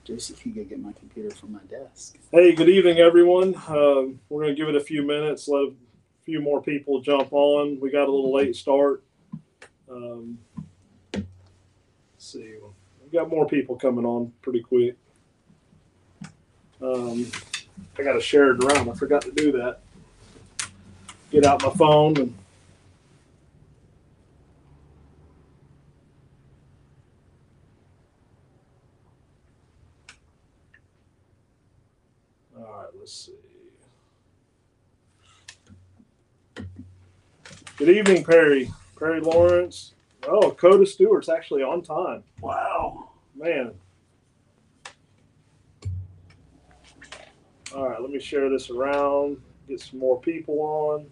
Just if you could get my computer from my desk. Hey, good evening, everyone. We're going to give it a few minutes, let a few more people jump on. We got a little late start. Let's see, we've got more people coming on pretty quick. I got to share it around. I forgot to do that. Get out my phone and. All right, let's see. Good evening, Perry. Perry Lawrence. Oh, Coda Stewart's actually on time. Wow. Man. All right, let me share this around, get some more people on.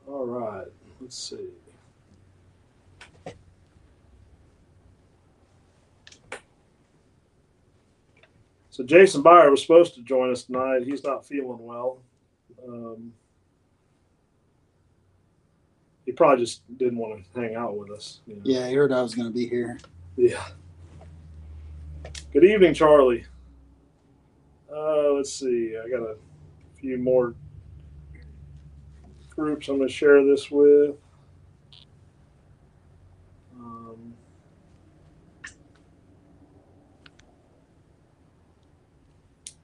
All right, let's see. So Jason Beyer was supposed to join us tonight. He's not feeling well. He probably just didn't want to hang out with us. You know? Yeah, he heard I was going to be here. Yeah. Good evening, Charlie. Let's see. I got a few more groups I'm going to share this with.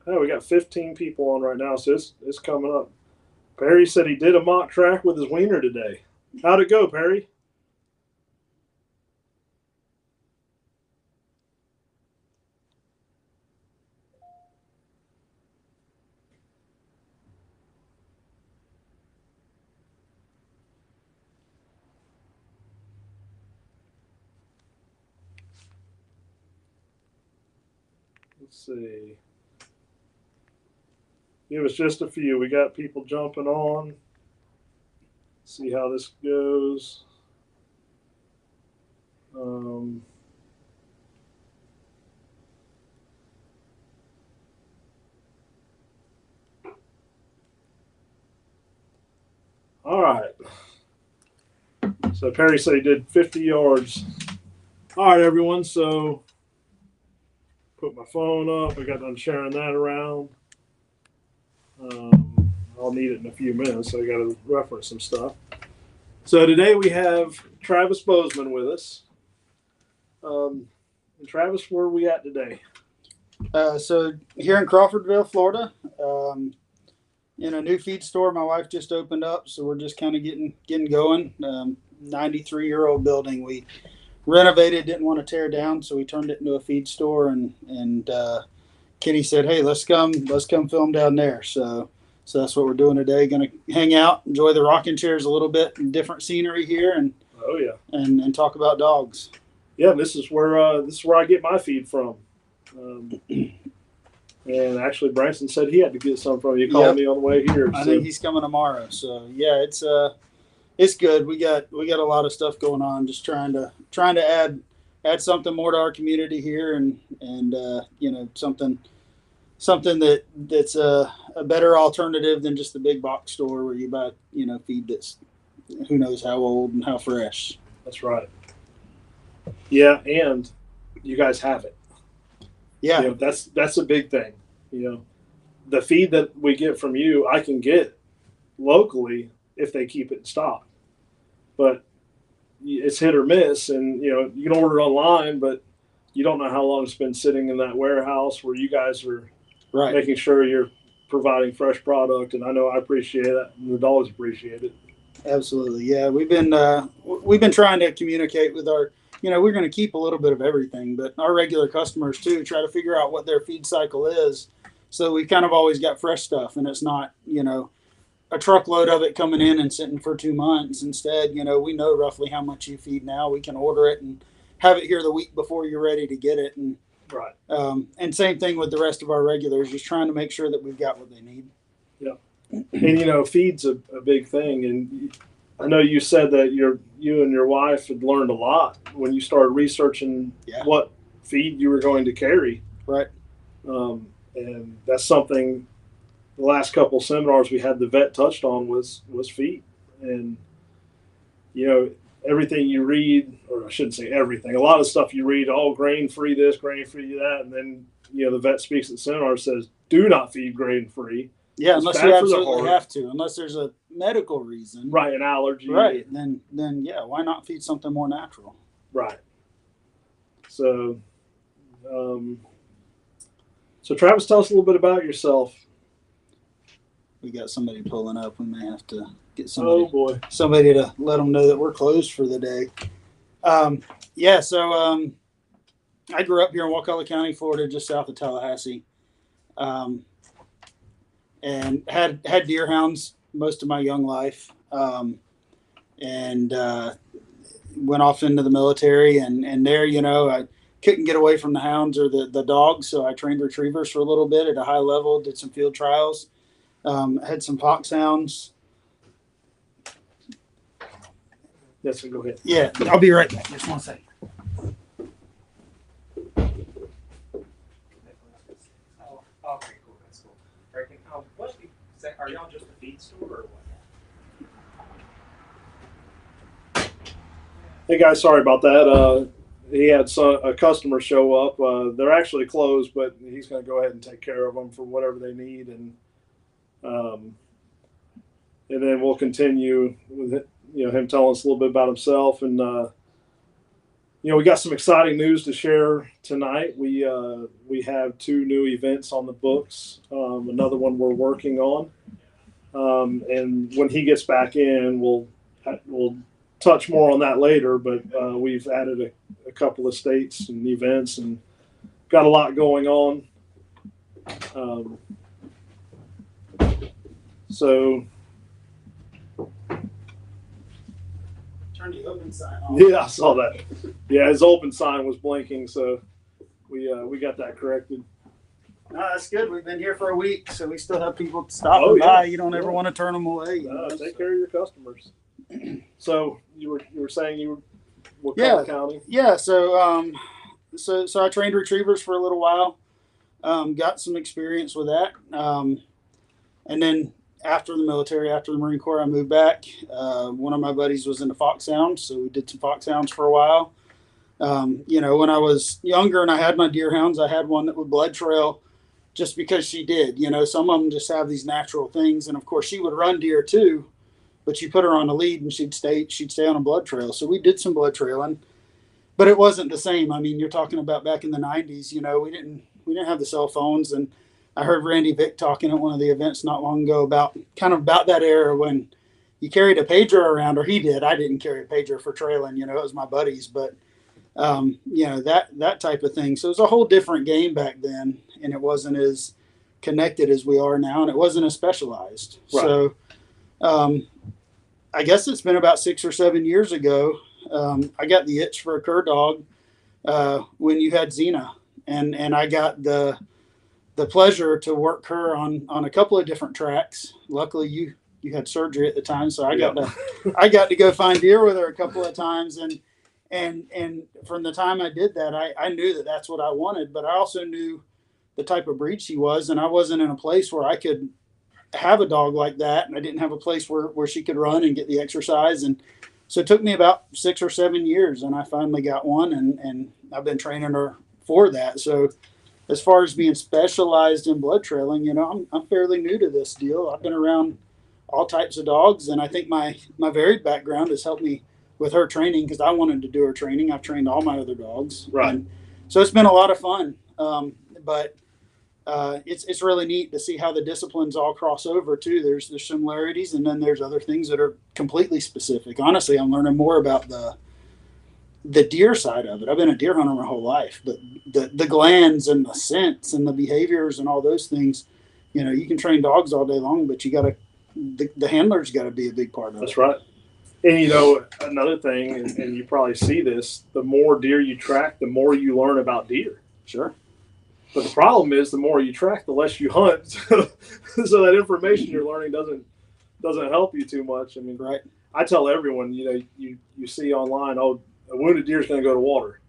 Oh, we got 15 people on right now, so it's coming up. Perry said he did a mock track with his wiener today. How'd it go, Perry? Let's see. It was just a few. We got people jumping on. See how this goes. All right. So Perry said he did 50 yards. All right, everyone. So put my phone up. I got done sharing that around. I'll need it in a few minutes, so I got to reference some stuff. So today we have Travis Bozeman with us. And Travis, where are we at today? So here in Crawfordville, Florida, in a new feed store my wife just opened up, so we're just kind of getting going. 93-year-old building we renovated, didn't want to tear down, so we turned it into a feed store. And Kenny said, "Hey, let's come film down there." So that's what we're doing today. Going to hang out, enjoy the rocking chairs a little bit, and different scenery here, and and talk about dogs. Yeah, this is where I get my feed from. And actually, Branson said he had to get some from you. He called me on the way here. I think he's coming tomorrow. So yeah, it's good. We got a lot of stuff going on. Just trying to add something more to our community here, and something that's a better alternative than just the big box store where you buy feed that's who knows how old and how fresh. That's right. Yeah, and you guys have it. Yeah, that's a big thing. The feed that we get from you, I can get locally if they keep it in stock, but it's hit or miss. And you can order it online, but you don't know how long it's been sitting in that warehouse where you guys are making sure you're providing fresh product. And I know I appreciate that, and the dogs appreciate it. Absolutely, yeah. We've been trying to communicate with our. We're going to keep a little bit of everything, but our regular customers too, try to figure out what their feed cycle is. So we kind of always got fresh stuff, and it's not, a truckload of it coming in and sitting for 2 months. Instead, we know roughly how much you feed now. We can order it and have it here the week before you're ready to get it. And and same thing with the rest of our regulars, just trying to make sure that we've got what they need. Yeah. And, feed's a big thing. And I know you said that you and your wife had learned a lot when you started researching what feed you were going to carry. Right. And that's something the last couple seminars we had, the vet touched on was feed. And, you know, everything you read, or I shouldn't say everything, a lot of stuff you read, oh, grain free this, grain free that. And then, you know, the vet speaks at the seminar, says, do not feed grain free. Yeah, unless you absolutely have to, unless there's a medical reason. Right, an allergy. Right, then yeah, why not feed something more natural? Right. So, so Travis, tell us a little bit about yourself. We got somebody pulling up. We may have to get somebody. Oh boy, somebody to let them know that we're closed for the day. Yeah, so I grew up here in Wakulla County, Florida, just south of Tallahassee, and had deer hounds most of my young life, and went off into the military, and there, you know, I couldn't get away from the hounds or the dogs, so I trained retrievers for a little bit at a high level, did some field trials, had some foxhounds. Yes, go ahead. Yeah, I'll be right back. Just one second. Oh, okay, cool. That's cool. Are y'all just a feed store or what? Hey guys, sorry about that. He had a customer show up. They're actually closed, but he's going to go ahead and take care of them for whatever they need, and then we'll continue with it, you know, him telling us a little bit about himself. And you know, we got some exciting news to share tonight. We have 2 new events on the books. Another one we're working on, and when he gets back in, we'll touch more on that later. But we've added a couple of states and events, and got a lot going on. So. Turn the open sign off. Yeah, I saw that. Yeah, his open sign was blinking, so we got that corrected. No, that's good. We've been here for a week, so we still have people stopping by. You don't ever want to turn them away. No, take care of your customers. So you were saying you were Wakulla County? Yeah. So I trained retrievers for a little while. Got some experience with that, and then after the military, after the Marine Corps, I moved back. One of my buddies was into foxhounds, so we did some foxhounds for a while. You know, when I was younger and I had my deer hounds, I had one that would blood trail just because she did. You know, some of them just have these natural things, and of course she would run deer too, but you put her on a lead and she'd stay on a blood trail. So we did some blood trailing, but it wasn't the same. I mean, you're talking about back in the 90s. You know, we didn't have the cell phones, and I heard Randy Vick talking at one of the events not long ago about that era when you carried a pager around, or he did. I didn't carry a pager for trailing, you know, it was my buddies, but you know, that type of thing. So it was a whole different game back then, and it wasn't as connected as we are now, and it wasn't as specialized. Right. So I guess it's been about 6 or 7 years ago. I got the itch for a cur dog when you had Xena, and I got the pleasure to work her on a couple of different tracks. Luckily, you had surgery at the time, so I got to go find deer with her a couple of times, and from the time I did that, I knew that that's what I wanted, but I also knew the type of breed she was, and I wasn't in a place where I could have a dog like that, and I didn't have a place where she could run and get the exercise, and so it took me about 6 or 7 years, and I finally got one, and I've been training her for that. So as far as being specialized in blood trailing, you know, I'm fairly new to this deal. I've been around all types of dogs, and I think my varied background has helped me with her training, because I wanted to do her training. I've trained all my other dogs. Right. And so it's been a lot of fun. But it's really neat to see how the disciplines all cross over too. There's similarities, and then there's other things that are completely specific. Honestly, I'm learning more about the deer side of it. I've been a deer hunter my whole life, but the glands and the scents and the behaviors and all those things, you know, you can train dogs all day long, but the handler's got to be a big part of it. That's right. And, you know, another thing, and you probably see this, the more deer you track, the more you learn about deer. Sure. But the problem is, the more you track, the less you hunt. So that information you're learning doesn't help you too much. I mean, right. I tell everyone, you know, you see online, oh, a wounded deer is going to go to water.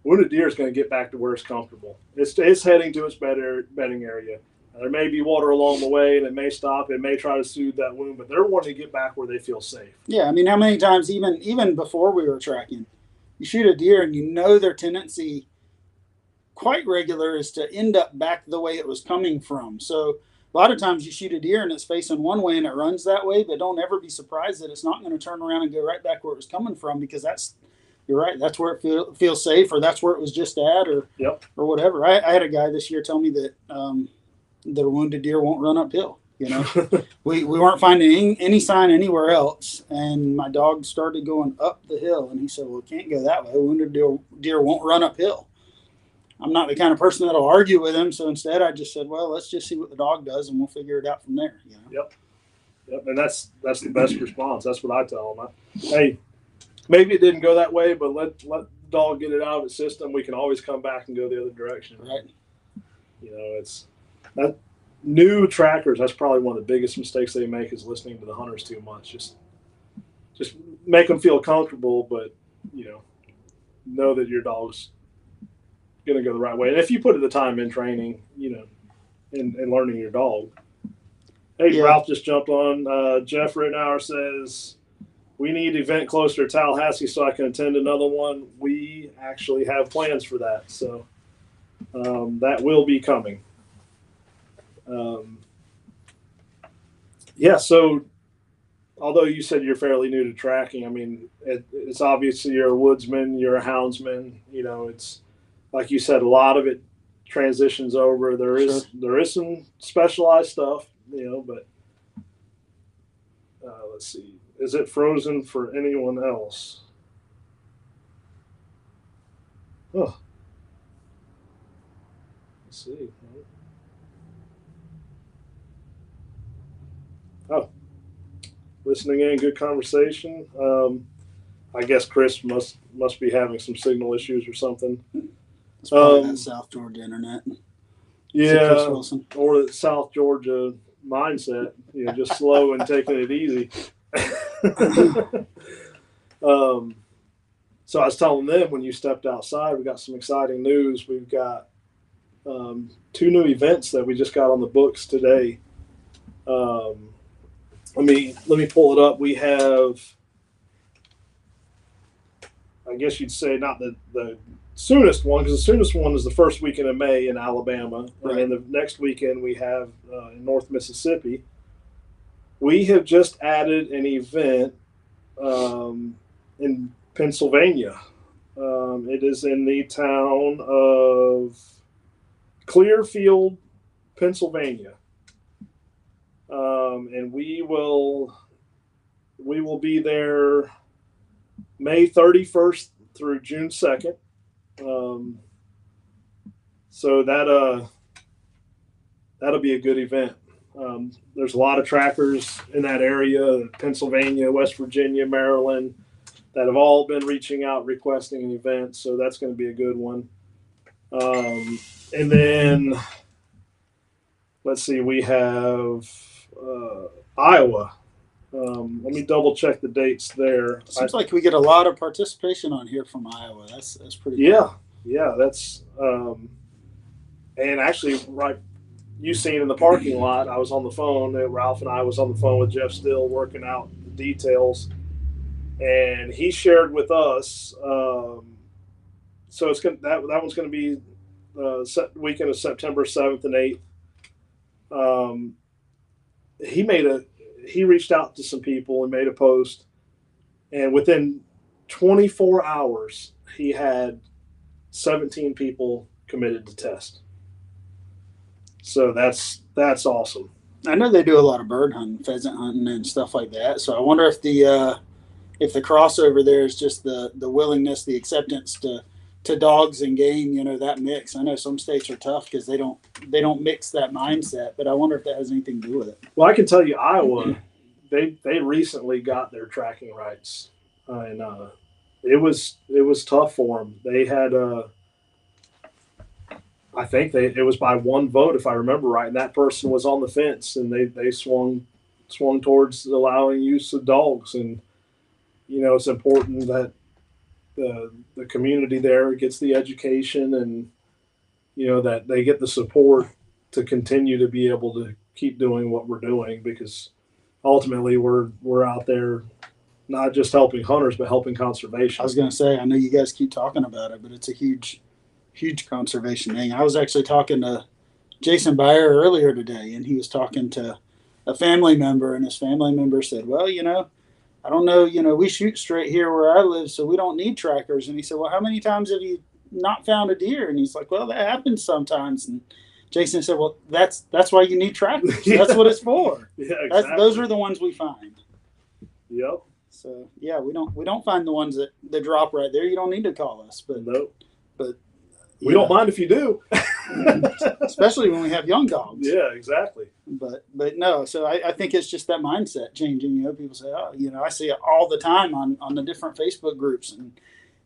Wounded deer is going to get back to where it's comfortable. It's heading to its bedding area. There may be water along the way, and it may stop. It may try to soothe that wound, but they're wanting to get back where they feel safe. Yeah, I mean, how many times, even before we were tracking, you shoot a deer and you know their tendency quite regular is to end up back the way it was coming from. So a lot of times you shoot a deer and it's facing one way and it runs that way, but don't ever be surprised that it's not going to turn around and go right back where it was coming from, because you're right, that's where it feels safe, or that's where it was just at, or Yep. or whatever. I had a guy this year tell me that that a wounded deer won't run uphill. You know, we weren't finding any sign anywhere else, and my dog started going up the hill, and he said, "Well, it can't go that way. A wounded deer won't run uphill." I'm not the kind of person that'll argue with him, so instead I just said, "Well, let's just see what the dog does, and we'll figure it out from there." You know? Yep, and that's the best response. That's what I tell them. Hey, maybe it didn't go that way, but let the dog get it out of its system. We can always come back and go the other direction. Right. You know, it's that new trackers. That's probably one of the biggest mistakes they make, is listening to the hunters too much. Just make them feel comfortable, but know that your dog's going to go the right way. And if you put the time in training, in learning your dog. Hey, yeah. Ralph just jumped on. Jeff Rittenauer says, we need an event closer to Tallahassee so I can attend another one. We actually have plans for that. So that will be coming. So although you said you're fairly new to tracking, I mean, it's obviously you're a woodsman, you're a houndsman. It's like you said, a lot of it transitions over. There is some specialized stuff, but let's see. Is it frozen for anyone else? Oh, let's see. Oh, listening in, good conversation. I guess Chris must be having some signal issues or something. It's probably that South Georgia internet. Yeah, or the South Georgia mindset, just slow and taking it easy. So I was telling them, when you stepped outside, we got some exciting news. We've got 2 new events that we just got on the books today. Let me pull it up. We have, I guess you'd say, not the soonest one, because the soonest one is the first weekend of May in Alabama. Right. And then the next weekend we have in North Mississippi. We have just added an event in Pennsylvania. It is in the town of Clearfield, Pennsylvania. And we will be there May 31st through June 2nd. So that'll be a good event. There's a lot of trackers in that area, Pennsylvania, West Virginia, Maryland, that have all been reaching out, requesting an event. So that's going to be a good one. And then let's see, we have Iowa. Let me double check the dates there. Seems like we get a lot of participation on here from Iowa. That's pretty cool. Yeah, that's and actually, right, you seen in the parking lot, I was on the phone. Ralph and I was on the phone with Jeff Still working out the details, and he shared with us. So it's that one's going to be the weekend of September 7th and 8th. He reached out to some people and made a post, and within 24 hours, he had 17 people committed to test. So that's awesome. I know they do a lot of bird hunting, pheasant hunting, and stuff like that. So I wonder if the crossover there is just the willingness, the acceptance to dogs and game. That mix. I know some states are tough because they don't mix that mindset. But I wonder if that has anything to do with it. Well, I can tell you, Iowa, they recently got their tracking rights, and it was tough for them. They had I think it was by one vote, if I remember right, and that person was on the fence, and they swung towards allowing use of dogs. And it's important that the community there gets the education, and that they get the support to continue to be able to keep doing what we're doing, because ultimately we're out there not just helping hunters but helping conservation. I was going to say, I know you guys keep talking about it, but it's a huge conservation thing. I was actually talking to Jason Beyer earlier today, and he was talking to a family member, and his family member said, well, I don't know, we shoot straight here where I live, so we don't need trackers. And he said, well, how many times have you not found a deer? And he's like, well, that happens sometimes. And Jason said, well, that's why you need trackers. Yeah. That's what it's for. Yeah, exactly. Those are the ones we find. Yep. So yeah, we don't find the ones that drop right there. You don't need to call us, but nope. But we don't mind if you do. Especially when we have young dogs. Yeah, exactly. But no, so I think it's just that mindset changing. People say, oh, I see it all the time on the different Facebook groups, and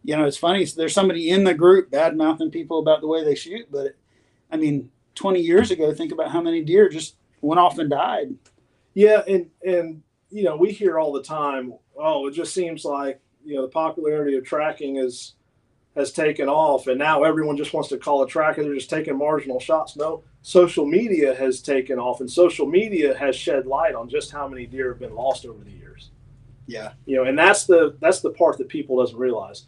it's funny. There's somebody in the group bad mouthing people about the way they shoot, but 20 years ago, think about how many deer just went off and died. Yeah, and we hear all the time, oh, it just seems like the popularity of tracking has taken off, and now everyone just wants to call a tracker. They're just taking marginal shots. No, social media has taken off, and social media has shed light on just how many deer have been lost over the years. Yeah, and that's the part that people doesn't realize.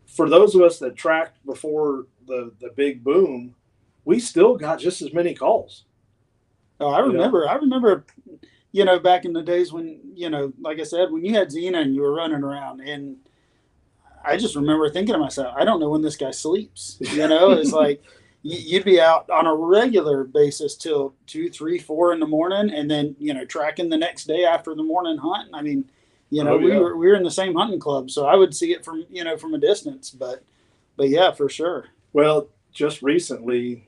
For those of us that tracked before the big boom, we still got just as many calls. Oh, I remember, back in the days when, like I said, when you had Xena and you were running around, and I just remember thinking to myself, I don't know when this guy sleeps. It's like you'd be out on a regular basis till 2, 3, 4 in the morning, and then tracking the next day after the morning hunt. We were in the same hunting club, so I would see it from from a distance. But yeah, for sure. Well, just recently,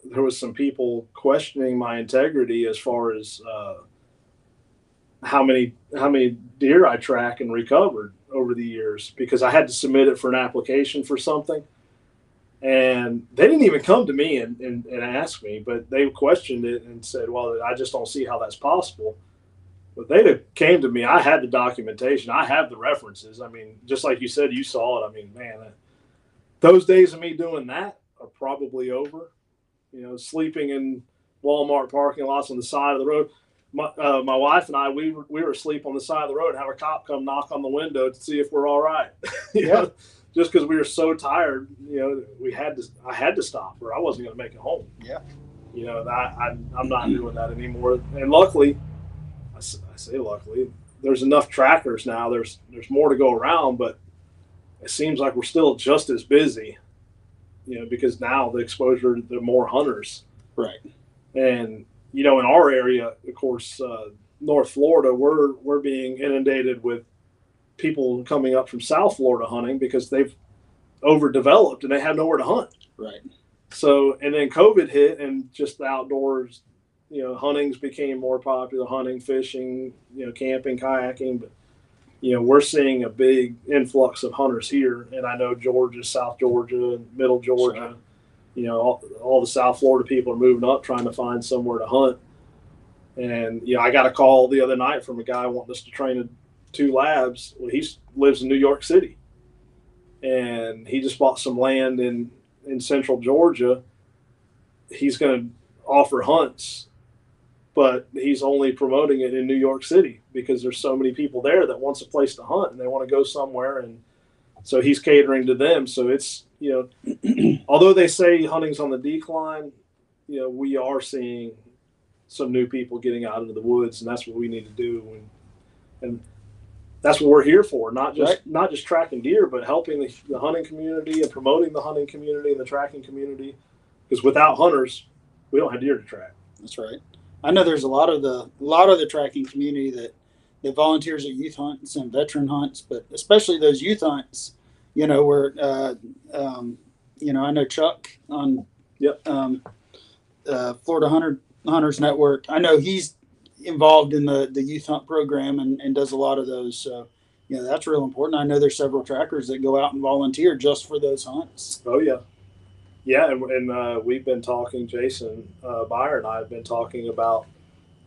there was some people questioning my integrity as far as how many deer I track and recovered over the years, because I had to submit it for an application for something, and they didn't even come to me and ask me, but they questioned it and said, well, I just don't see how that's possible. But they came to me. I had the documentation. I have the references. Just like you said, you saw it. Man, those days of me doing that are probably over. Sleeping in Walmart parking lots on the side of the road. My wife and I, we were asleep on the side of the road and have a cop come knock on the window to see if we're all right. Just because we were so tired, I had to stop, or I wasn't going to make it home. Yeah. I'm not doing that anymore. And luckily, I say luckily, there's enough trackers now. There's more to go around, but it seems like we're still just as busy. Because now the exposure to more hunters. Right. And, in our area, of course, North Florida, we're being inundated with people coming up from South Florida hunting because they've overdeveloped and they have nowhere to hunt. Right. So, and then COVID hit, and just the outdoors, huntings became more popular, hunting, fishing, camping, kayaking, but we're seeing a big influx of hunters here. And I know Georgia, South Georgia, Middle Georgia, all the South Florida people are moving up trying to find somewhere to hunt. And, I got a call the other night from a guy wanting us to train 2 labs. Well, he lives in New York City, and he just bought some land in central Georgia. He's going to offer hunts, but he's only promoting it in New York City because there's so many people there that wants a place to hunt and they want to go somewhere. And so he's catering to them. So it's, although they say hunting's on the decline, we are seeing some new people getting out into the woods, and that's what we need to do. And that's what we're here for. Not just tracking deer, but helping the hunting community and promoting the hunting community and the tracking community, because without hunters, we don't have deer to track. That's right. I know there's a lot of the tracking community that volunteers at youth hunts and veteran hunts, but especially those youth hunts, where I know Chuck on Florida Hunters Network. I know he's involved in the youth hunt program and does a lot of those. So that's real important. I know there's several trackers that go out and volunteer just for those hunts. Oh yeah. Yeah, and we've been talking, Jason Beyer and I have been talking about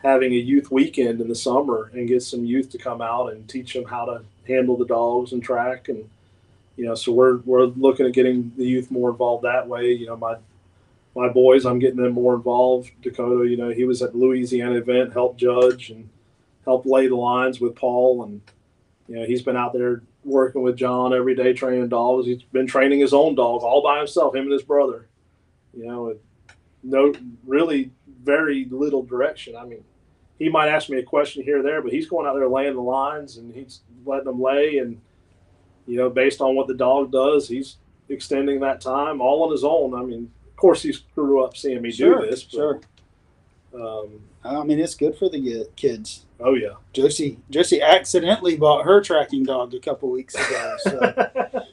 having a youth weekend in the summer and get some youth to come out and teach them how to handle the dogs and track. And, so we're looking at getting the youth more involved that way. My my boys, I'm getting them more involved. Dakota, you know, he was at the Louisiana event, helped judge and helped lay the lines with Paul. And, you know, he's been out there working with John every day training dogs. He's been training his own dogs all by himself, him and his brother, you know, with no really very little direction. I mean, he might ask me a question here or there, but he's going out there laying the lines and he's letting them lay. And, you know, based on what the dog does, he's extending that time all on his own. I mean, of course, he grew up seeing me do this. But, sure. I mean, it's good for the kids. Oh, yeah. Josie accidentally bought her tracking dog a couple weeks ago.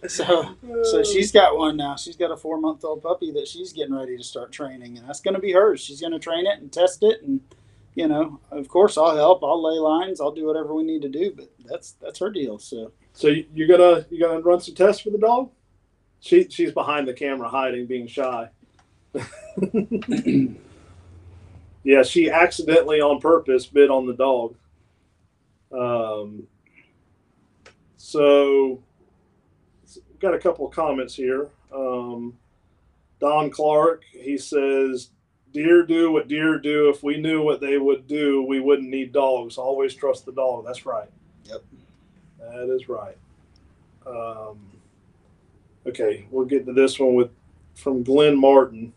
So she's got one now. She's got a 4-month-old puppy that she's getting ready to start training, and that's going to be hers. She's going to train it and test it, and, you know, of course, I'll help. I'll lay lines. I'll do whatever we need to do, but that's her deal. So you're gonna run some tests for the dog? She's behind the camera, hiding, being shy. Yeah, she accidentally, on purpose, bit on the dog. So, we've got a couple of comments here. Don Clark, he says, deer do what deer do. If we knew what they would do, we wouldn't need dogs. Always trust the dog. That's right. Yep. That is right. Okay, we'll get to this one from Glenn Martin.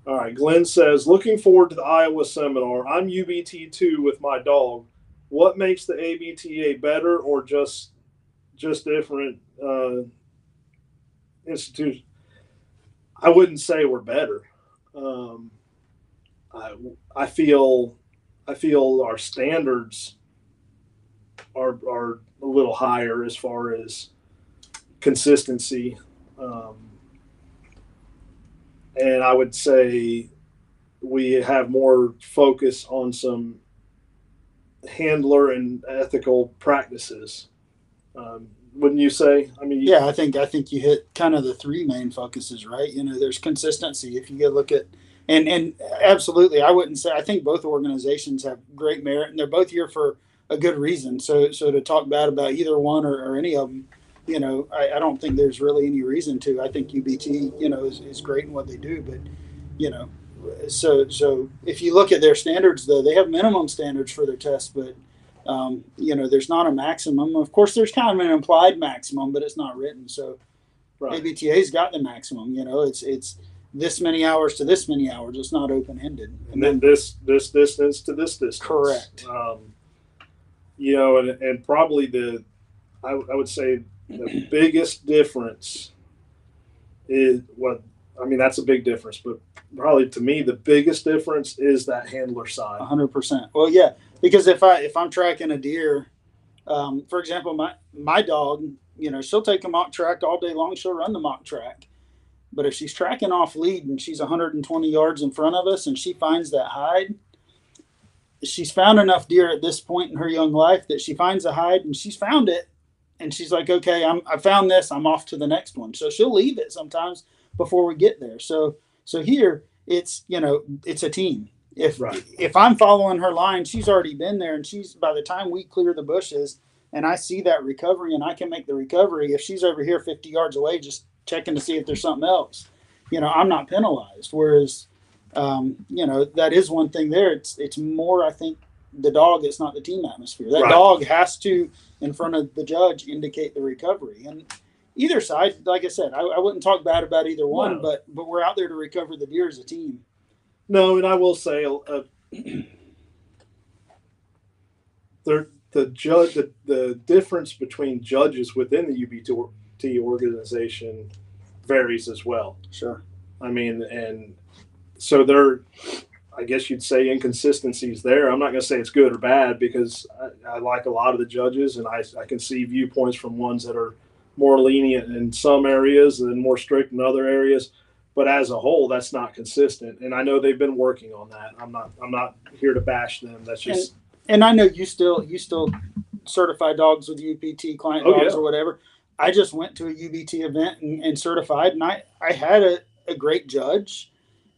All right, Glenn says, looking forward to the Iowa seminar. I'm UBT2 with my dog. What makes the ABTA better or just different institutions? I wouldn't say we're better. I feel our standards are a little higher as far as consistency. And I would say we have more focus on some handler and ethical practices. Wouldn't you say? I mean, yeah, I think you hit kind of the three main focuses, right? You know, there's consistency. If you go look at, and absolutely, I wouldn't say, I think both organizations have great merit, and they're both here for a good reason. So to talk bad about either one or any of them, you know, I don't think there's really any reason to. I think UBT, you know, is great in what they do, but, you know, so if you look at their standards, though, they have minimum standards for their tests, but, you know, there's not a maximum. Of course, there's kind of an implied maximum, but it's not written. So right. ABTA's got the maximum, you know, it's this many hours to this many hours. It's not open-ended. And then this distance to this distance. Correct. You know, and probably I would say the biggest difference is that's a big difference, but probably to me, the biggest difference is that handler side. 100%. Well, yeah, because if I'm tracking a deer, for example, my dog, you know, she'll take a mock track all day long. She'll run the mock track. But if she's tracking off lead and she's 120 yards in front of us and she finds that hide, she's found enough deer at this point in her young life that she finds a hide and she's found it. And she's like, okay, I found this. I'm off to the next one. So she'll leave it sometimes before we get there. So here it's, you know, it's a team. If I'm following her line, she's already been there, and by the time we clear the bushes and I see that recovery and I can make the recovery, if she's over here 50 yards away, just checking to see if there's something else, you know, I'm not penalized. Whereas, you know, that is one thing there. It's more, I think, the dog, it's not the team atmosphere. That dog has to, in front of the judge, indicate the recovery. And either side, like I said, I wouldn't talk bad about either one, but we're out there to recover the deer as a team. No, and I will say the difference between judges within the UBT organization varies as well. Sure. I mean, and so there, I guess you'd say, inconsistencies there. I'm not going to say it's good or bad, because I like a lot of the judges, and I can see viewpoints from ones that are more lenient in some areas and more strict in other areas. But as a whole, that's not consistent. And I know they've been working on that. I'm not here to bash them. That's just. And I know you still certify dogs with UPT client dogs or whatever. I just went to a UBT event and certified, and I had a great judge,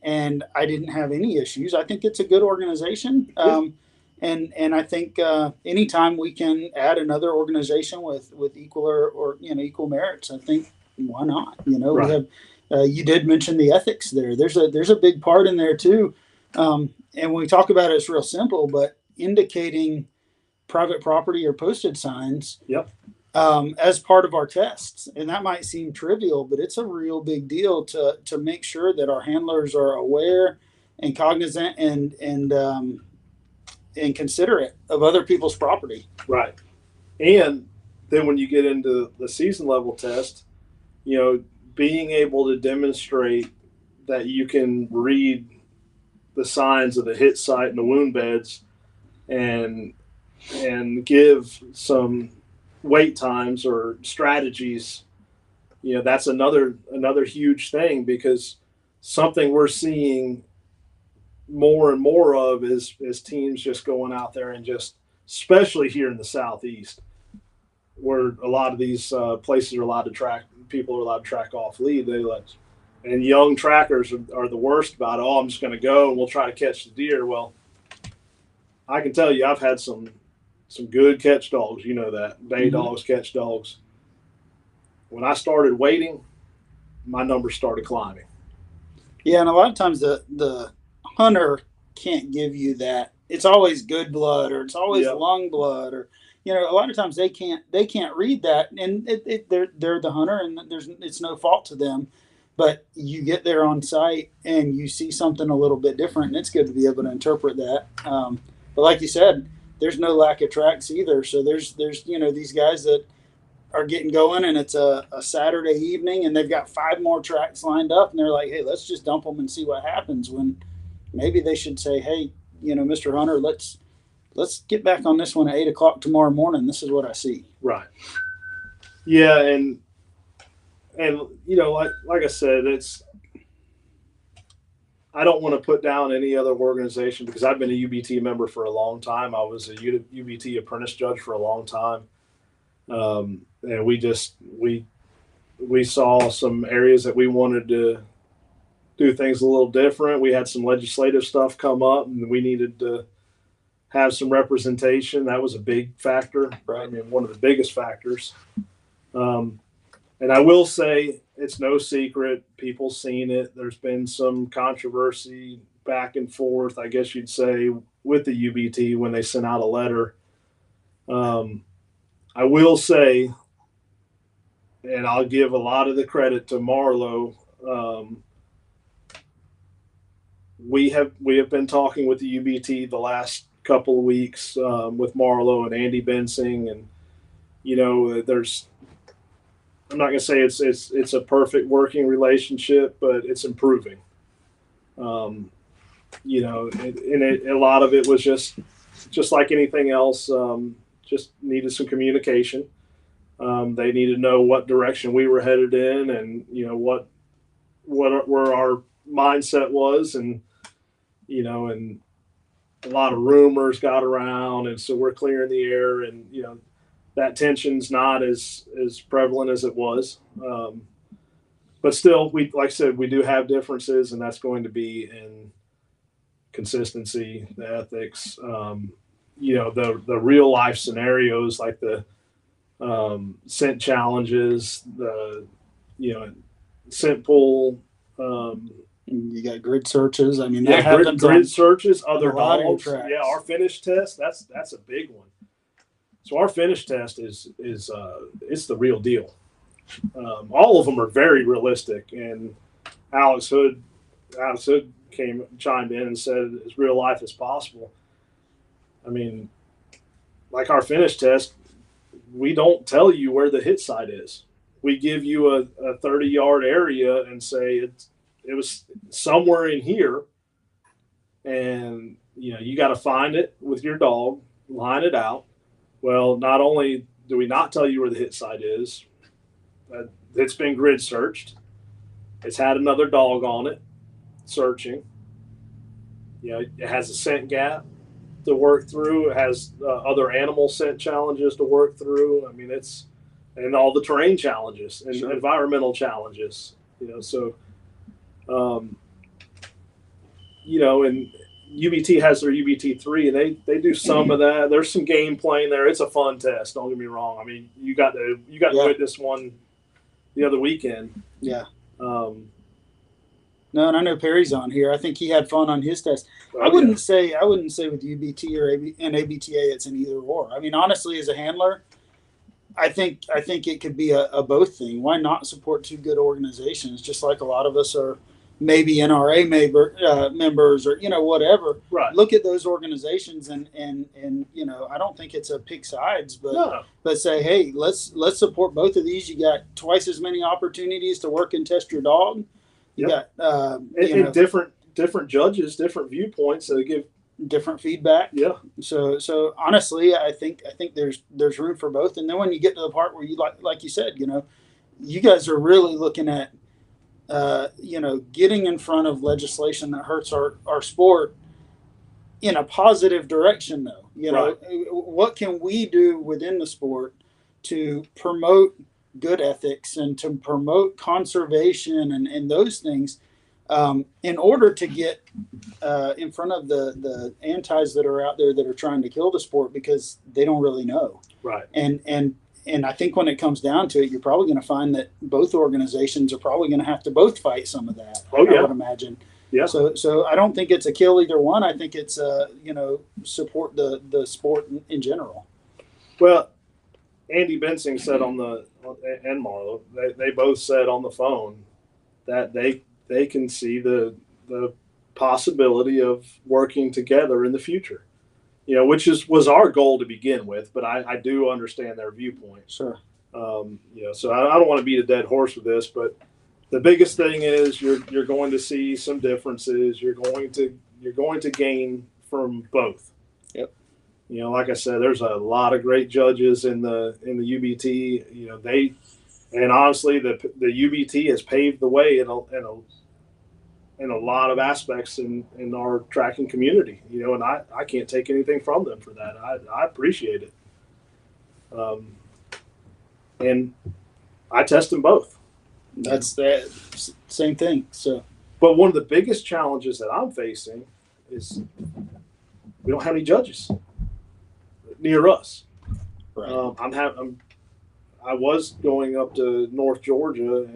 and I didn't have any issues. I think it's a good organization. And I think anytime we can add another organization with equal or you know, equal merits, I think why not? You know, we have You did mention the ethics there. There's a big part in there too. And when we talk about it, it's real simple, but indicating private property or posted signs Yep. As part of our tests. And that might seem trivial, but it's a real big deal to make sure that our handlers are aware and cognizant and considerate of other people's property. Right. And then when you get into the season level test, being able to demonstrate that you can read the signs of the hit site and the wound beds and give some wait times or strategies, that's another huge thing, because something we're seeing more and more of is teams just going out there and just, especially here in the Southeast, where a lot of these places are allowed to track, people are allowed to track off lead. And young trackers are the worst about it. Oh, I'm just going to go and we'll try to catch the deer. Well, I can tell you, I've had some good catch dogs. You know that. Bay dogs, catch dogs. When I started waiting, my numbers started climbing. Yeah, and a lot of times the hunter can't give you that. It's always good blood, or it's always lung blood, or a lot of times they can't read that, and they're the hunter, and it's no fault to them. But you get there on site and you see something a little bit different, and it's good to be able to interpret that. But like you said, there's no lack of tracks either. So there's these guys that are getting going, and it's a Saturday evening, and they've got 5 more tracks lined up, and they're like, hey, let's just dump them and see what happens. When maybe they should say, hey, Mr. Hunter, let's get back on this one at 8:00 tomorrow morning. This is what I see. Right. Yeah, and like I said, I don't want to put down any other organization, because I've been a UBT member for a long time. I was a UBT apprentice judge for a long time. And we saw some areas that we wanted to do things a little different. We had some legislative stuff come up, and we needed to have some representation. That was a big factor, right? I mean, one of the biggest factors. And I will say, it's no secret, people seen it. There's been some controversy back and forth, I guess you'd say, with the UBT when they sent out a letter. I will say, and I'll give a lot of the credit to Marlowe. We have been talking with the UBT the last couple of weeks with Marlowe and Andy Bensing, and I'm not going to say it's a perfect working relationship, but it's improving. A lot of it was just like anything else. Just needed some communication. They needed to know what direction we were headed in, and where our mindset was, and and a lot of rumors got around, and so we're clearing the air, and that tension's not as prevalent as it was. But still, like I said, we do have differences, and that's going to be in consistency, the ethics. The real life scenarios, like the scent challenges, the scent pull. You got grid searches. I mean, grid searches, other dogs. Yeah, our finish test. That's a big one. So our finish test is it's the real deal. All of them are very realistic, and Alex Hood chimed in and said as real life as possible. I mean, like our finish test, we don't tell you where the hit site is. We give you a 30-yard area and say it was somewhere in here, and you got to find it with your dog, line it out. Well, not only do we not tell you where the hit site is, it's been grid searched. It's had another dog on it searching. It has a scent gap to work through. It has other animal scent challenges to work through. I mean, and all the terrain challenges and environmental challenges. And UBT has their UBT3, and they do some of that. There's some game playing there. It's a fun test. Don't get me wrong. I mean, you got to witness one the other weekend. Yeah. No, and I know Perry's on here. I think he had fun on his test. Oh, I wouldn't say with UBT or and ABTA it's an either or. I mean, honestly, as a handler, I think it could be a both thing. Why not support two good organizations? Just like a lot of us are maybe NRA members or whatever. Right. Look at those organizations and I don't think it's a pick sides, but say, hey, let's support both of these. You got twice as many opportunities to work and test your dog. You Yep. got and different judges, different viewpoints that give different feedback. Yeah. So honestly, I think there's room for both. And then when you get to the part where you like you said, you guys are really looking at getting in front of legislation that hurts our sport in a positive direction, though. Right. What can we do within the sport to promote good ethics and to promote conservation and those things in order to get in front of the antis that are out there that are trying to kill the sport because they don't really know. Right. And I think when it comes down to it, you're probably going to find that both organizations are probably going to have to both fight some of that. Oh, yeah. I would imagine. Yeah. So I don't think it's a kill either one. I think it's support the sport in general. Well, Andy Bensing said and Marlo, they both said on the phone that they can see the possibility of working together in the future. Which was our goal to begin with, but I do understand their viewpoint. Sure. So I don't want to beat a dead horse with this, but the biggest thing is you're going to see some differences. You're going to gain from both. Yep. Like I said, there's a lot of great judges in the UBT. And honestly, the UBT has paved the way in a lot of aspects in our tracking community, and I can't take anything from them for that. I appreciate it. And I test them both. That's the same thing. So, but one of the biggest challenges that I'm facing is we don't have any judges near us. Right. I was going up to North Georgia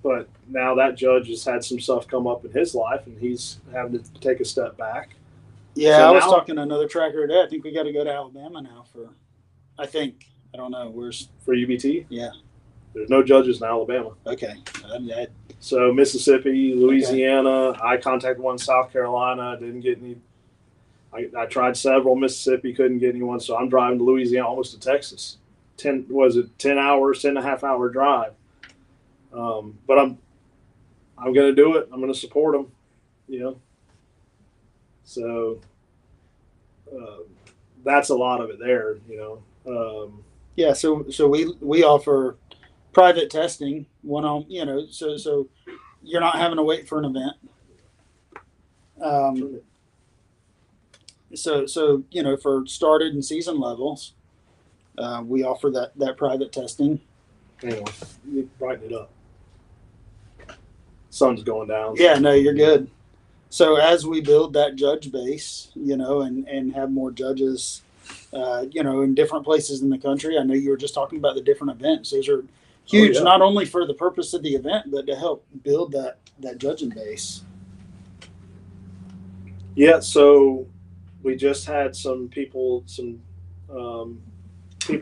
but now that judge has had some stuff come up in his life, and he's having to take a step back. Yeah, so I was talking to another tracker today. I think we got to go to Alabama now I don't know. Where's for UBT? Yeah. There's no judges in Alabama. Okay. So Mississippi, Louisiana. Okay. I contacted one in South Carolina. Didn't get any. I tried several. Mississippi, couldn't get anyone. So I'm driving to Louisiana, almost to Texas. 10 hours, 10.5 hour drive. But I'm going to do it. I'm going to support them, So that's a lot of it there, Yeah. So we offer private testing so you're not having to wait for an event. So for started and season levels, we offer that private testing. Hang on, you brighten it up. Sun's going down. Yeah, no, you're good. So as we build that judge base, and have more judges, in different places in the country. I know you were just talking about the different events. Those are huge, not only for the purpose of the event, but to help build that judging base. Yeah. So we just had some people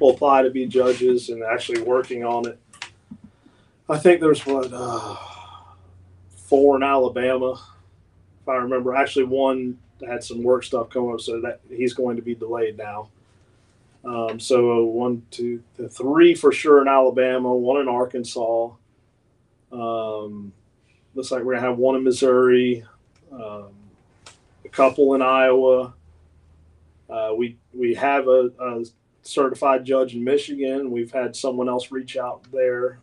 apply to be judges and actually working on it. I think there's 4 in Alabama, if I remember. Actually, one had some work stuff come up, so that he's going to be delayed now. So 1, 2, 3 for sure in Alabama, 1 in Arkansas. Looks like we're gonna have 1 in Missouri, a couple in Iowa. We have a certified judge in Michigan. We've had someone else reach out there.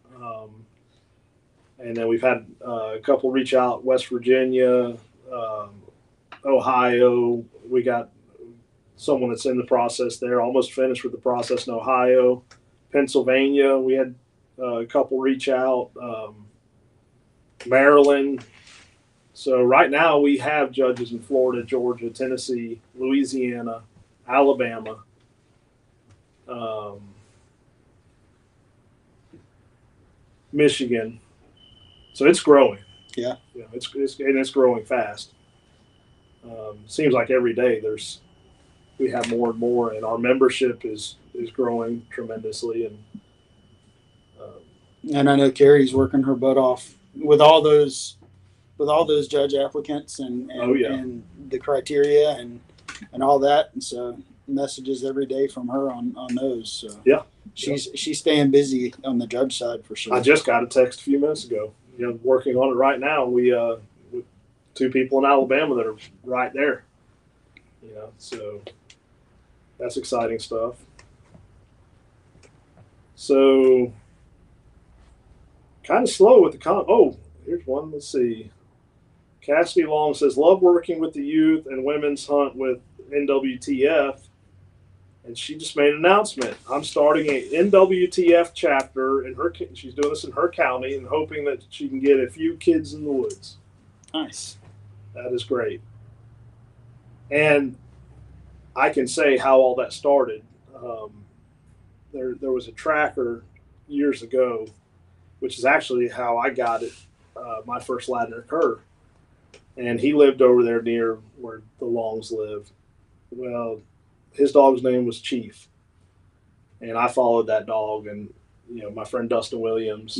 And then we've had a couple reach out, West Virginia, Ohio. We got someone that's in the process there, almost finished with the process in Ohio. Pennsylvania, we had a couple reach out. Maryland. So right now we have judges in Florida, Georgia, Tennessee, Louisiana, Alabama, Michigan. So it's growing. Yeah. It's growing fast. Seems like every day we have more and more, and our membership is growing tremendously. And I know Carrie's working her butt off with all those judge applicants Oh, yeah. and the criteria and all that. And so messages every day from her on those. So Yeah. she's staying busy on the judge side for sure. I just got a text a few minutes ago. Working on it right now. We with 2 people in Alabama that are right there. So that's exciting stuff. So kind of slow with the Oh, here's one. Let's see. Cassidy Long says, love working with the youth and women's hunt with NWTF. And she just made an announcement. I'm starting a NWTF chapter in her. She's doing this in her county and hoping that she can get a few kids in the woods. Nice. That is great. And I can say how all that started. There was a tracker years ago, which is actually how I got it, my first Ladner cur. And he lived over there near where the Longs live. Well, his dog's name was Chief. And I followed that dog. And, my friend Dustin Williams,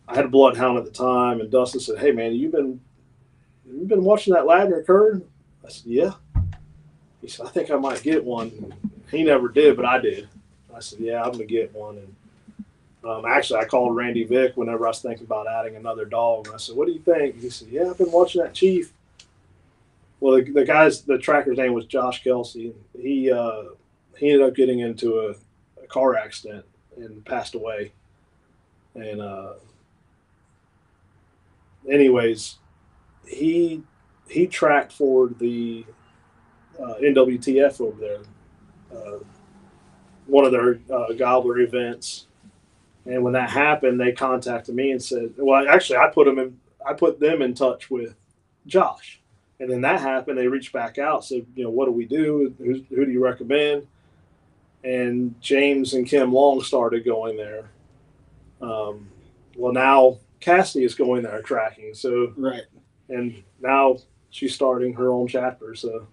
I had a bloodhound at the time. And Dustin said, hey, man, you've been watching that Ladner cur? I said, yeah. He said, I think I might get one. He never did, but I did. I said, yeah, I'm going to get one. And actually, I called Randy Vick whenever I was thinking about adding another dog. And I said, what do you think? He said, yeah, I've been watching that Chief. Well, the tracker's name was Josh Kelsey. He ended up getting into a car accident and passed away. And anyways, he tracked for the NWTF over there, one of their gobbler events. And when that happened, they contacted me and said, well, actually, I put them in touch with Josh. And then that happened. They reached back out, said, what do we do? Who do you recommend? And James and Kim Long started going there. Well, now Cassidy is going there tracking. So right. And now she's starting her own chapter. So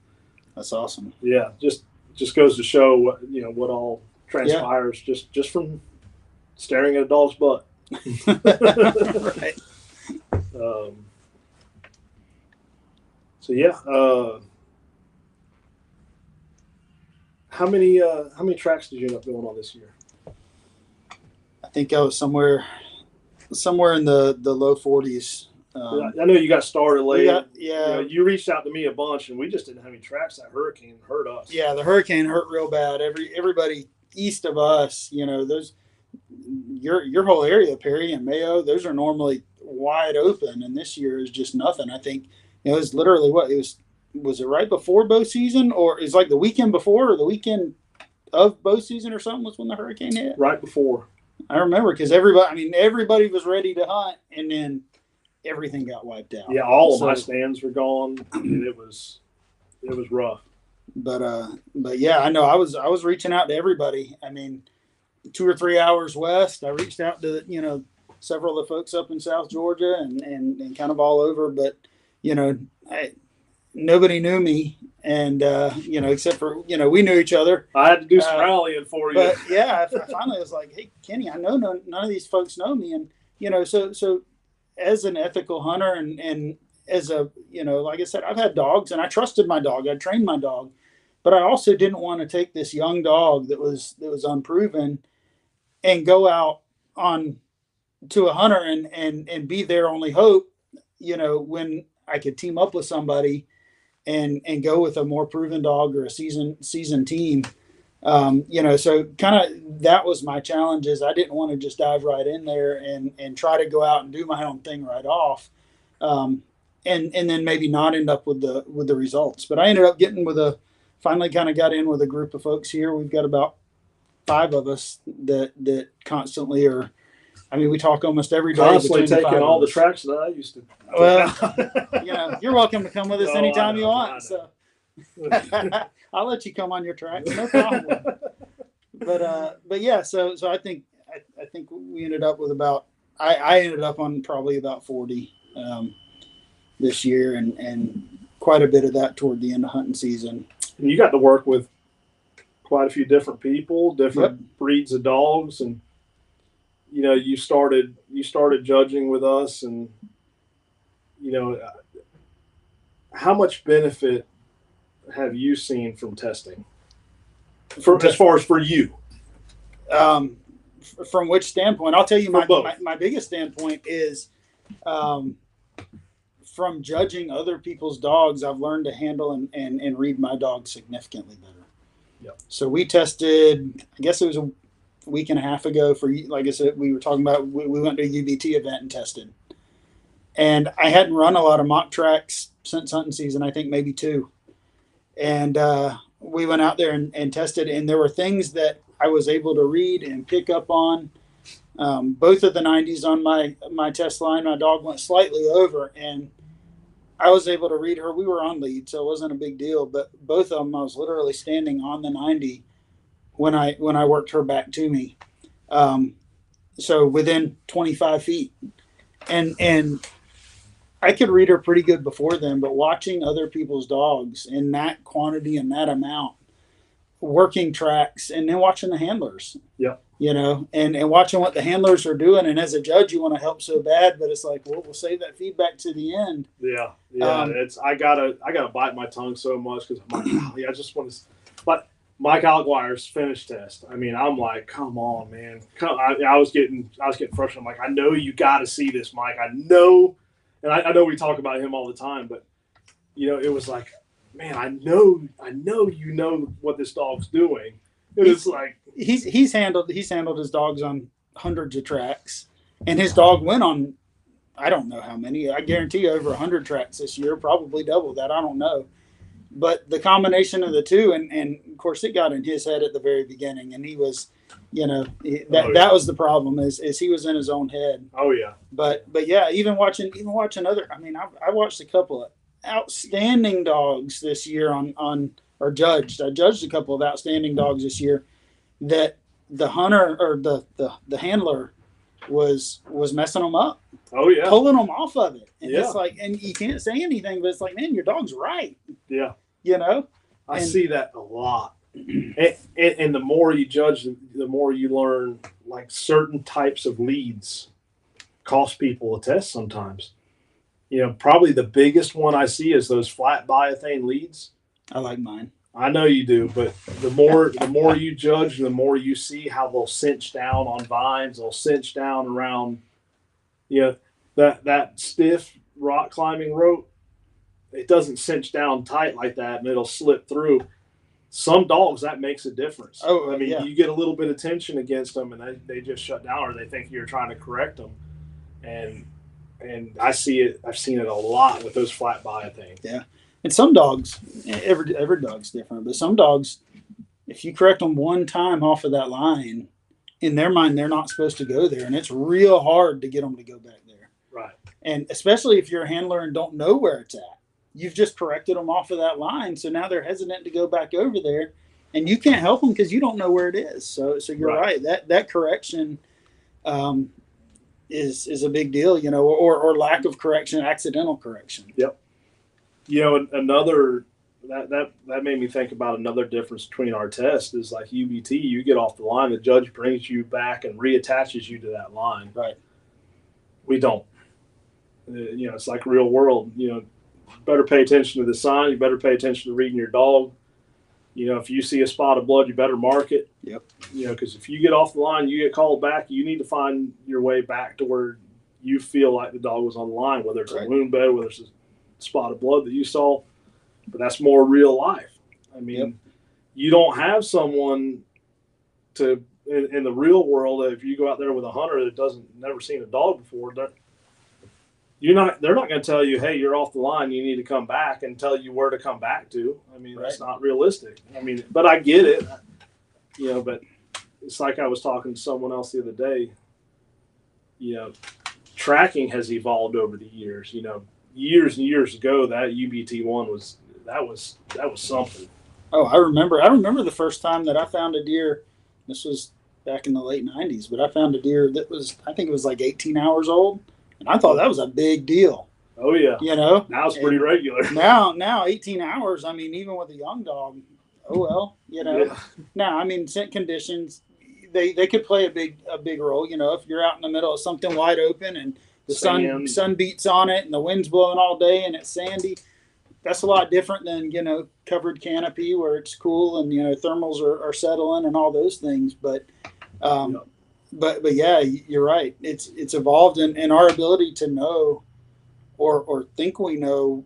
that's awesome. Yeah, just goes to show what all transpires just from staring at a dog's butt. Right. So yeah, how many tracks did you end up going on this year? I think I was somewhere in the low 40s. I know you got started late. You reached out to me a bunch, and we just didn't have any tracks. That hurricane hurt us. Yeah, the hurricane hurt real bad. Everybody east of us, those your whole area, Perry and Mayo, those are normally wide open, and this year is just nothing. I think it was literally was it right before bow season, or is like the weekend before or the weekend of bow season or something was when the hurricane hit? Right before. I remember because everybody was ready to hunt, and then everything got wiped out. Yeah, all of my stands were gone, and it was rough. But yeah, I know I was reaching out to everybody. 2 or 3 hours west. I reached out to several of the folks up in South Georgia and kind of all over, but nobody knew me, and except for we knew each other. I had to do some rallying for you. But yeah, I finally was like, hey Kenny, I know none of these folks know me, and so as an ethical hunter and as a like I said, I've had dogs and I trusted my dog, I trained my dog, but I also didn't want to take this young dog that was unproven and go out on to a hunter and be their only hope, when I could team up with somebody and go with a more proven dog or a seasoned team. So kind of that was my challenge. Is I didn't want to just dive right in there and try to go out and do my own thing right off. And then maybe not end up with the results. But I ended up finally kind of got in with a group of folks here. We've got about 5 of us that constantly are. We talk almost every day. Constantly taking all the tracks that I used to. Well, you're welcome to come with us anytime you want. So I'll let you come on your tracks, no problem. But yeah, so I think we ended up with about I ended up on probably about 40 this year, and quite a bit of that toward the end of hunting season. And you got to work with quite a few different people, different breeds of dogs, and you started judging with us, and how much benefit have you seen from testing as far as for you? From which standpoint? I'll tell you my biggest standpoint is from judging other people's dogs. I've learned to handle and read my dog significantly better. Yep. So we tested, I guess it was a week and a half ago like I said, we were talking about, we went to a UBT event and tested. And I hadn't run a lot of mock tracks since hunting season, I think maybe 2. And we went out there and tested, and there were things that I was able to read and pick up on. Both of the 90s on my test line, my dog went slightly over, and I was able to read her. We were on lead, so it wasn't a big deal. But both of them, I was literally standing on the 90 when I worked her back to me. So within 25 feet. And I could read her pretty good before then, but watching other people's dogs in that quantity and that amount, working tracks, and then watching the handlers. Yeah. And watching what the handlers are doing. And as a judge, you want to help so bad, but it's like, well, we'll save that feedback to the end. Yeah. I gotta bite my tongue so much because I'm like, I just want to. But Mike Alguire's finish test. I mean, I'm like, come on, man. I was getting frustrated. I'm like, I know you got to see this, Mike. I know, and I know we talk about him all the time, but it was like, man, I know what this dog's doing. It's like he's handled his dogs on hundreds of tracks, and his dog went on, I don't know how many. I guarantee you over 100 tracks this year, probably double that. I don't know, but the combination of the two, and of course it got in his head at the very beginning, and he was, that was the problem is he was in his own head. Oh yeah. But yeah, even watching other. I mean, I watched a couple of outstanding dogs this year I judged a couple of outstanding dogs this year that the hunter or the handler was messing them up. Oh yeah. Pulling them off of it. And yeah. It's like, and you can't say anything, but it's like, man, your dog's right. Yeah. I see that a lot. And the more you judge, the more you learn, like certain types of leads cost people a test sometimes. Probably the biggest one I see is those flat biothane leads. I like mine. I know you do, but the more you judge, the more you see how they'll cinch down on vines. They'll cinch down around, that stiff rock climbing rope. It doesn't cinch down tight like that, and it'll slip through. Some dogs, that makes a difference. Oh, I mean, yeah. You get a little bit of tension against them, and they just shut down, or they think you're trying to correct them. And I see it. I've seen it a lot with those flat biothane. Yeah. And some dogs, every dog's different, but some dogs, if you correct them one time off of that line, in their mind, they're not supposed to go there. And it's real hard to get them to go back there. Right. And especially if you're a handler and don't know where it's at. You've just corrected them off of that line. So now they're hesitant to go back over there. And you can't help them because you don't know where it is. So you're right. That correction is a big deal, or lack of correction, accidental correction. Yep. Another that made me think about another difference between our test is like UBT. You get off the line, the judge brings you back and reattaches you to that line. Right. We don't. It's like real world. Better pay attention to the sign. You better pay attention to reading your dog. If you see a spot of blood, you better mark it. Yep. Because if you get off the line, you get called back. You need to find your way back to where you feel like the dog was on the line, whether it's a wound bed, whether it's a spot of blood that you saw. But that's more real life. I mean, You don't have someone to in the real world. If you go out there with a hunter that never seen a dog before, they're not going to tell you, hey, you're off the line, you need to come back, and tell you where to come back to. I mean, That's not realistic. I mean, but I get it. But it's like I was talking to someone else the other day. Tracking has evolved over the years. Years and years ago, that UBT one was something. Oh, I remember the first time that I found a deer. This was back in the late 90s, but I found a deer that was, I think it was like 18 hours old, and I thought that was a big deal. Oh yeah. You know, Now it's pretty regular. Now 18 hours. I mean, even with a young dog, oh well. You know. Yeah. Now, I mean, scent conditions, they could play a big role. You know, if you're out in the middle of something wide open and the sun beats on it and the wind's blowing all day and it's sandy, that's a lot different than, you know, covered canopy where it's cool and, you know, thermals are settling and all those things. But but yeah, you're right. It's evolved, and our ability to know or think we know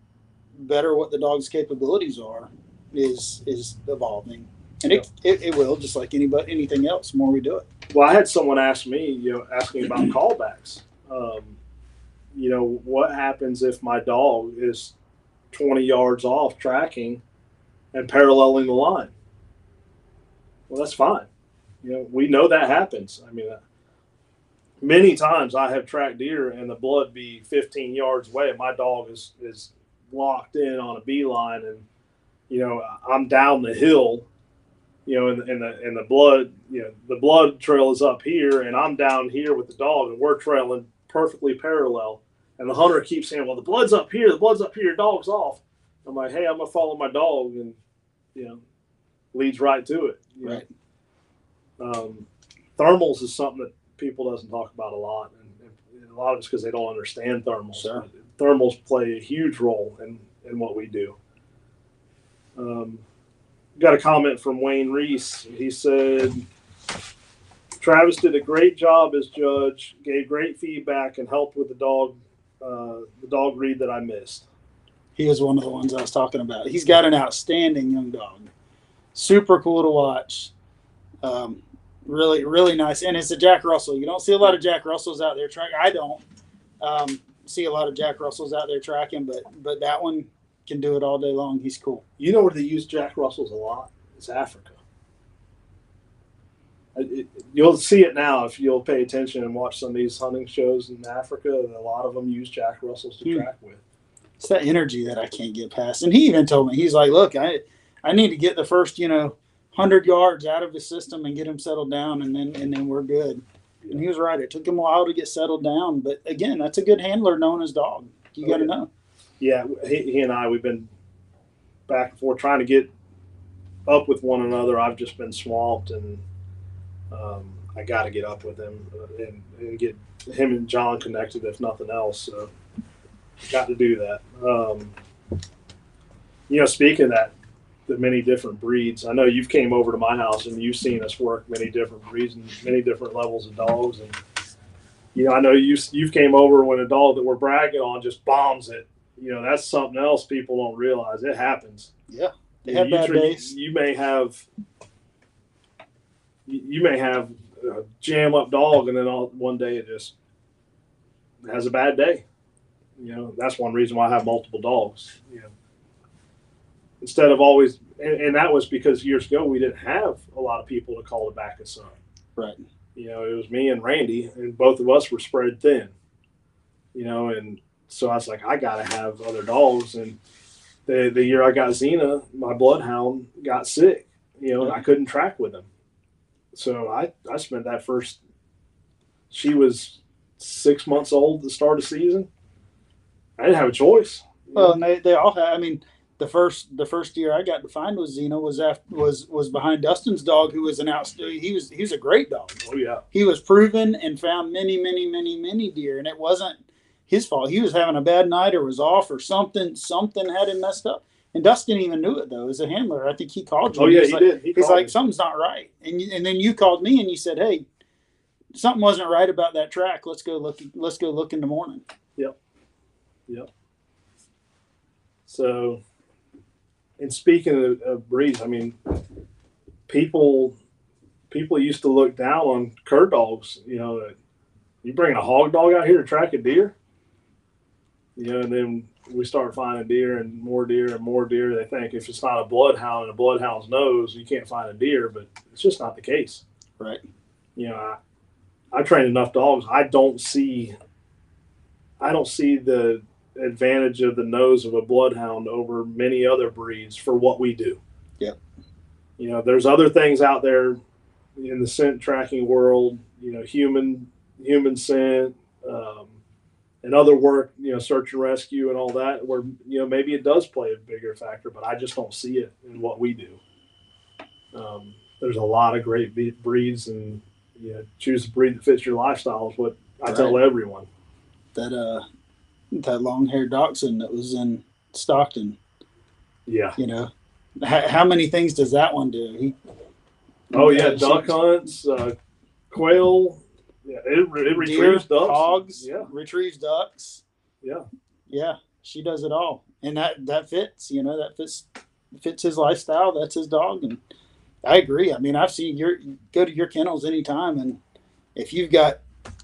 better what the dog's capabilities are is evolving, and it will, just like anything else. The more we do it. Well, I had someone ask me, asking about callbacks. What happens if my dog is 20 yards off tracking and paralleling the line? Well, that's fine. We know that happens. I mean, many times I have tracked deer and the blood be 15 yards away, and my dog is locked in on a beeline, and I'm down the hill, and the blood, the blood trail is up here, and I'm down here with the dog, and we're trailing perfectly parallel. And the hunter keeps saying, "Well, the blood's up here, your dog's off." I'm like, "Hey, I'm gonna follow my dog," and leads right to it. Right. Thermals is something that people doesn't talk about a lot, and a lot of it's because they don't understand thermals. Sure. Thermals play a huge role in what we do. Got a comment from Wayne Reese. He said, Travis did a great job as judge, gave great feedback, and helped with the dog read that I missed. He is one of the ones I was talking about. He's got an outstanding young dog. Super cool to watch. Really, really nice. And it's a Jack Russell. You don't see a lot of Jack Russells out there tracking. I don't see a lot of Jack Russells out there tracking, but that one can do it all day long. He's cool. You know where they use Jack Russells a lot? It's Africa. You'll see it now if you'll pay attention and watch some of these hunting shows in Africa. A lot of them use Jack Russells to track with. It's that energy that I can't get past. And he even told me, he's like, look, I need to get the first, 100 yards out of the system and get him settled down, and then we're good. Yeah. And he was right. It took him a while to get settled down. But, again, that's a good handler knowing his dog. You got to know. Yeah, he and I, we've been back and forth trying to get up with one another. I've just been swamped, and I got to get up with him and get him and John connected, if nothing else. So got to do that. Speaking of that, the many different breeds, I know you've came over to my house and you've seen us work many different breeds and many different levels of dogs. And, I know you've came over when a dog that we're bragging on just bombs it. That's something else people don't realize. It happens. Yeah. They have bad days. You may have a jam up dog, and then one day it just has a bad day. That's one reason why I have multiple dogs. Instead of always, and that was because years ago we didn't have a lot of people to call to back us up. Right. It was me and Randy, and both of us were spread thin. And so I was like, I gotta have other dogs. And the year I got Xena, my bloodhound got sick. I couldn't track with him. So I spent that first. She was 6 months old at the start of the season. I didn't have a choice. Well, and they all have. I mean, the first year I got to find with Xena was behind Dustin's dog, who was he was a great dog. Oh yeah. He was proven and found many deer, and it wasn't his fault. He was having a bad night or was off or something had him messed up. And Dustin even knew it, though, as a handler. I think he called you. Oh, yeah, he did. He's like, something's not right. And then you called me and you said, hey, something wasn't right about that track. Let's go look in the morning. Yep. So, and speaking of breeds, I mean, people used to look down on cur dogs. You bring a hog dog out here to track a deer, and then we start finding deer and more deer and more deer. They think if it's not a bloodhound and a bloodhound's nose, you can't find a deer, but it's just not the case. Right. I train enough dogs. I don't see the advantage of the nose of a bloodhound over many other breeds for what we do. Yep. There's other things out there in the scent tracking world, human scent, and other work, search and rescue and all that, where maybe it does play a bigger factor, but I just don't see it in what we do. There's a lot of great breeds, and choose a breed that fits your lifestyle is what I tell everyone. That long-haired dachshund that was in Stockton. Yeah. How many things does that one do? Duck hunts, quail. Yeah, it retrieves ducks. Hogs. Yeah. Retrieves ducks. Yeah. Yeah, she does it all, and that fits. That fits his lifestyle. That's his dog, and I agree. I mean, I've seen go to your kennels anytime, and if you've got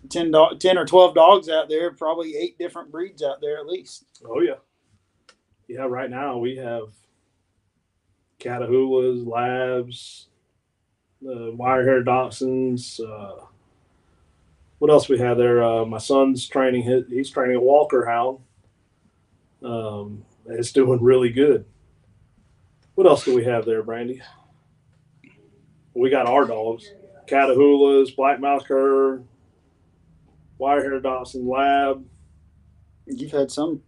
10 or 12 dogs out there, probably 8 different breeds out there at least. Oh yeah. Yeah, right now we have Catahoulas, Labs, wire-haired dachshunds. What else we have there? My son's training. He's training a Walker Hound. It's doing really good. What else do we have there, Brandy? We got our dogs: Catahoulas, Blackmouth Cur, wire-haired dachshund, Lab. You've had some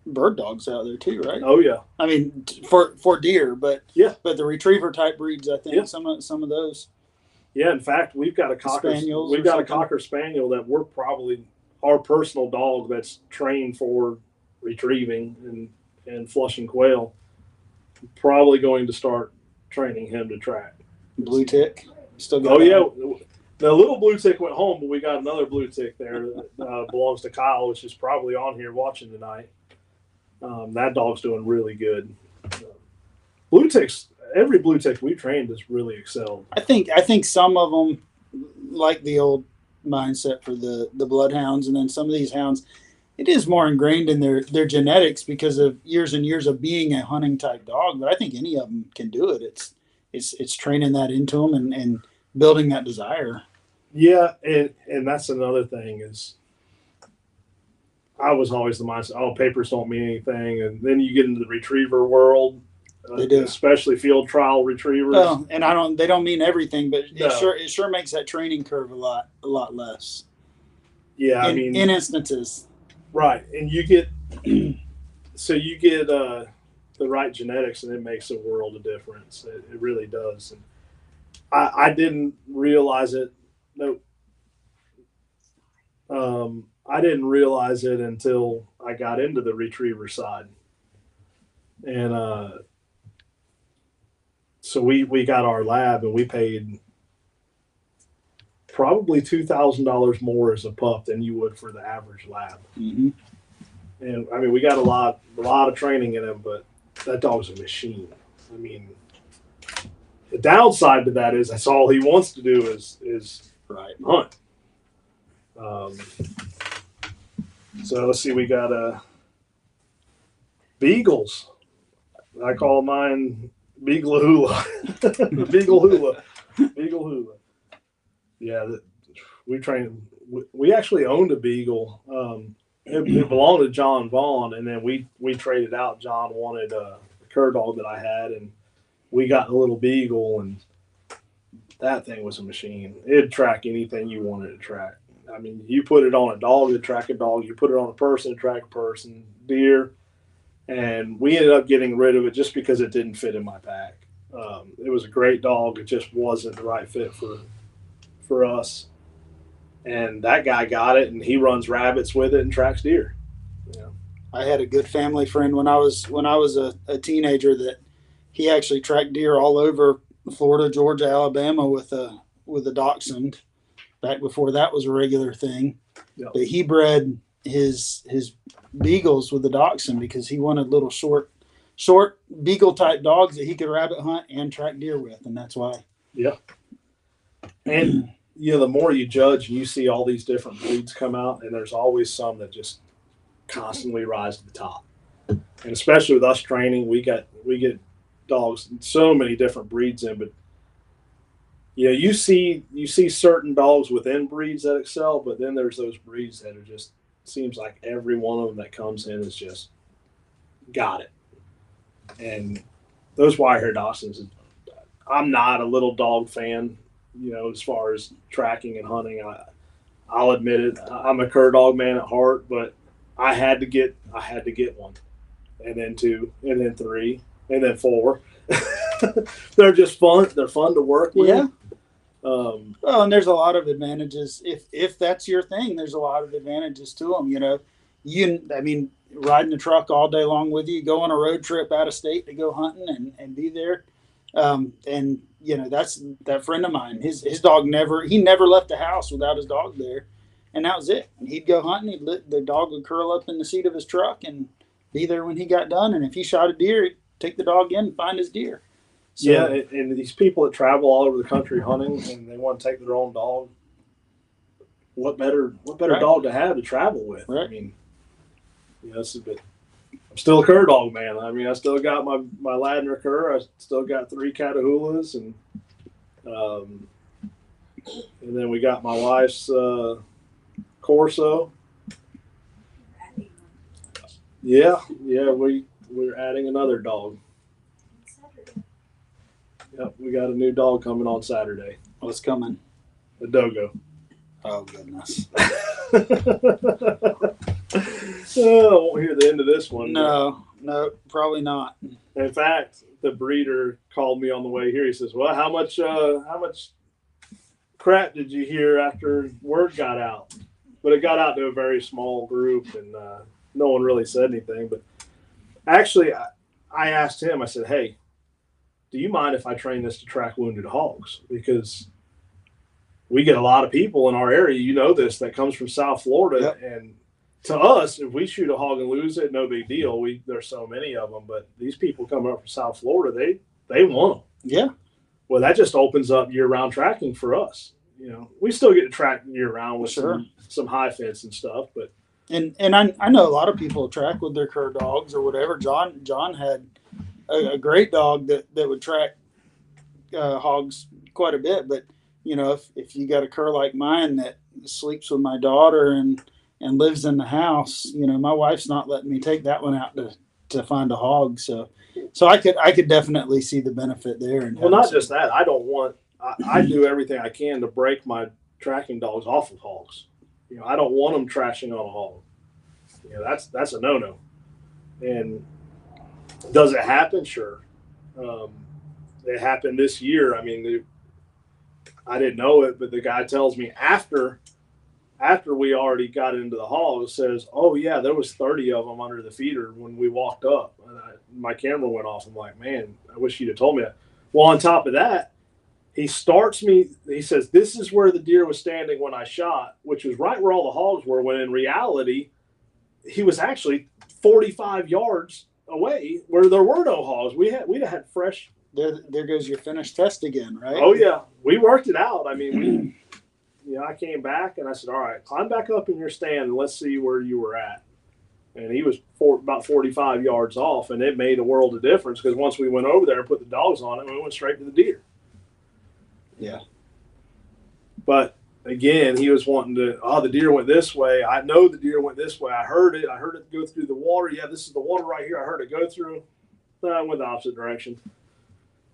bird dogs out there too, right? Oh yeah. I mean, for deer, but yeah, but the retriever type breeds, I think some of those. Yeah, in fact, we've got a cocker. We've got a cocker spaniel that we're probably our personal dog that's trained for retrieving and flushing quail. Probably going to start training him to track. Blue tick. Still got. Oh yeah, the little blue tick went home, but we got another blue tick there that belongs to Kyle, which is probably on here watching tonight. That dog's doing really good. Blue ticks. Every blue tick we trained has really excelled. I think some of them like the old mindset for the bloodhounds, and then some of these hounds, it is more ingrained in their genetics because of years and years of being a hunting type dog. But I think any of them can do it. It's training that into them and building that desire. Yeah, and that's another thing is I was always the mindset, papers don't mean anything, and then you get into the retriever world. They do, especially field trial retrievers. Well, and they don't mean everything, but it sure makes that training curve a lot less. Yeah, in instances, right, and you get the right genetics, and it makes a world of difference. It really does. And I didn't realize it. No, I didn't realize it until I got into the retriever side, and so we got our Lab, and we paid probably $2,000 more as a pup than you would for the average Lab. Mm-hmm. And I mean, we got a lot of training in him, but that dog's a machine. I mean, the downside to that is that's all he wants to do is hunt. So let's see, we got beagles. I call mine Beagle Hula. Beagle Hula. Yeah, we actually owned a beagle. It belonged to John Vaughn, and then we traded out. John wanted a cur dog that I had, and we got a little beagle, and that thing was a machine. It'd track anything you wanted to track. I mean, you put it on a dog, it'd track a dog. You put it on a person, it'd track a person, deer. And we ended up getting rid of it just because it didn't fit in my pack. It was a great dog. It just wasn't the right fit for us. And that guy got it, and he runs rabbits with it and tracks deer. Yeah. I had a good family friend when I was a teenager that he actually tracked deer all over Florida, Georgia, Alabama with a dachshund. Back before that was a regular thing. Yep. But he bred his beagles with the dachshund because he wanted little short beagle type dogs that he could rabbit hunt and track deer with, and that's why. Yeah. And the more you judge and you see all these different breeds come out, and there's always some that just constantly rise to the top. And especially with us training, we get dogs so many different breeds in, but you see certain dogs within breeds that excel, but then there's those breeds that are just seems like every one of them that comes in is just got it. And those wire-haired dachshunds, I'm not a little dog fan. as far as tracking and hunting. I'll admit it. I'm a cur dog man at heart, but I had to get one, and then two, and then three, and then four. They're just fun. They're fun to work with. Yeah. Well, and there's a lot of advantages if that's your thing. There's a lot of advantages to them. Riding the truck all day long with you, go on a road trip out of state to go hunting and be there. That's that friend of mine. His dog never left the house without his dog there, and that was it. And he'd go hunting. The dog would curl up in the seat of his truck and be there when he got done. And if he shot a deer, he'd take the dog in and find his deer. So, yeah, and these people that travel all over the country hunting and they want to take their own dog. What better right. dog to have to travel with? Right. I mean, I'm still a cur dog man. I mean, I still got my Ladner cur. I still got 3 Catahoulas, and then we got my wife's Corso. Yeah, we're adding another dog. Yep, we got a new dog coming on Saturday. What's coming? A Dogo. Oh, goodness. I won't hear the end of this one. No, probably not. In fact, the breeder called me on the way here. He says, "Well, how much crap did you hear after word got out?" But it got out to a very small group, and no one really said anything. But actually, I asked him. I said, "Hey, do you mind if I train this to track wounded hogs? Because we get a lot of people in our area, that comes from South Florida. Yep. And to us, if we shoot a hog and lose it, no big deal. There's so many of them. But these people coming up from South Florida, they want them. Yeah. Well, that just opens up year-round tracking for us. We still get to track year-round with some high fence and stuff. But and I know a lot of people track with their cur dogs or whatever. John had a great dog that would track hogs quite a bit. But if you got a cur like mine that sleeps with my daughter and lives in the house, my wife's not letting me take that one out to find a hog. So I could definitely see the benefit there. Well, not just that. I do everything I can to break my tracking dogs off of hogs. I don't want them trashing on a hog. That's a no-no. And does it happen? Sure. It happened this year. I mean, I didn't know it, but the guy tells me after we already got into the hall, it says, "Oh yeah, there was 30 of them under the feeder when we walked up." And my camera went off. I'm like, "Man, I wish you'd have told me that." Well, on top of that, he starts me. He says, "This is where the deer was standing when I shot," which was right where all the hogs were. When in reality, he was actually 45 yards away where there were no hogs. We'd have had fresh. There goes your finished test again, right? Oh yeah, we worked it out. I mean, I came back and I said, "All right, climb back up in your stand and let's see where you were at." And he was about 45 yards off, and it made a world of difference because once we went over there and put the dogs on it, we went straight to the deer. Yeah. But again, he was wanting to. Oh, the deer went this way. I know the deer went this way. I heard it. I heard it go through the water. Yeah, this is the water right here. I heard it go through. I went the opposite direction.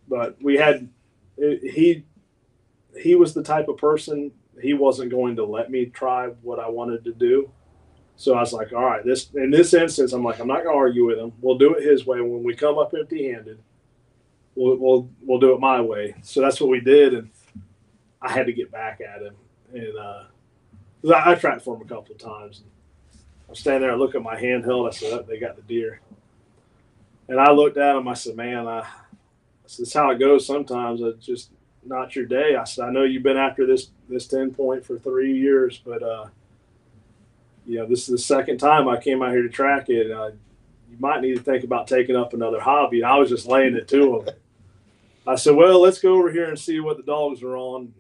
But we had. He was the type of person. He wasn't going to let me try what I wanted to do. So I was like, all right, in this instance, I'm like, I'm not going to argue with him. We'll do it his way. When we come up empty-handed, we'll do it my way. So that's what we did, and I had to get back at him. And I tracked for him a couple of times. I'm standing there, I look at my handheld. I said, "Oh, they got the deer." And I looked at him. I said, "Man, I said, this is how it goes sometimes. It's just not your day." I said, "I know you've been after this 10 point for 3 years, but this is the second time I came out here to track it. You might need to think about taking up another hobby." And I was just laying it to him. I said, "Well, let's go over here and see what the dogs are on."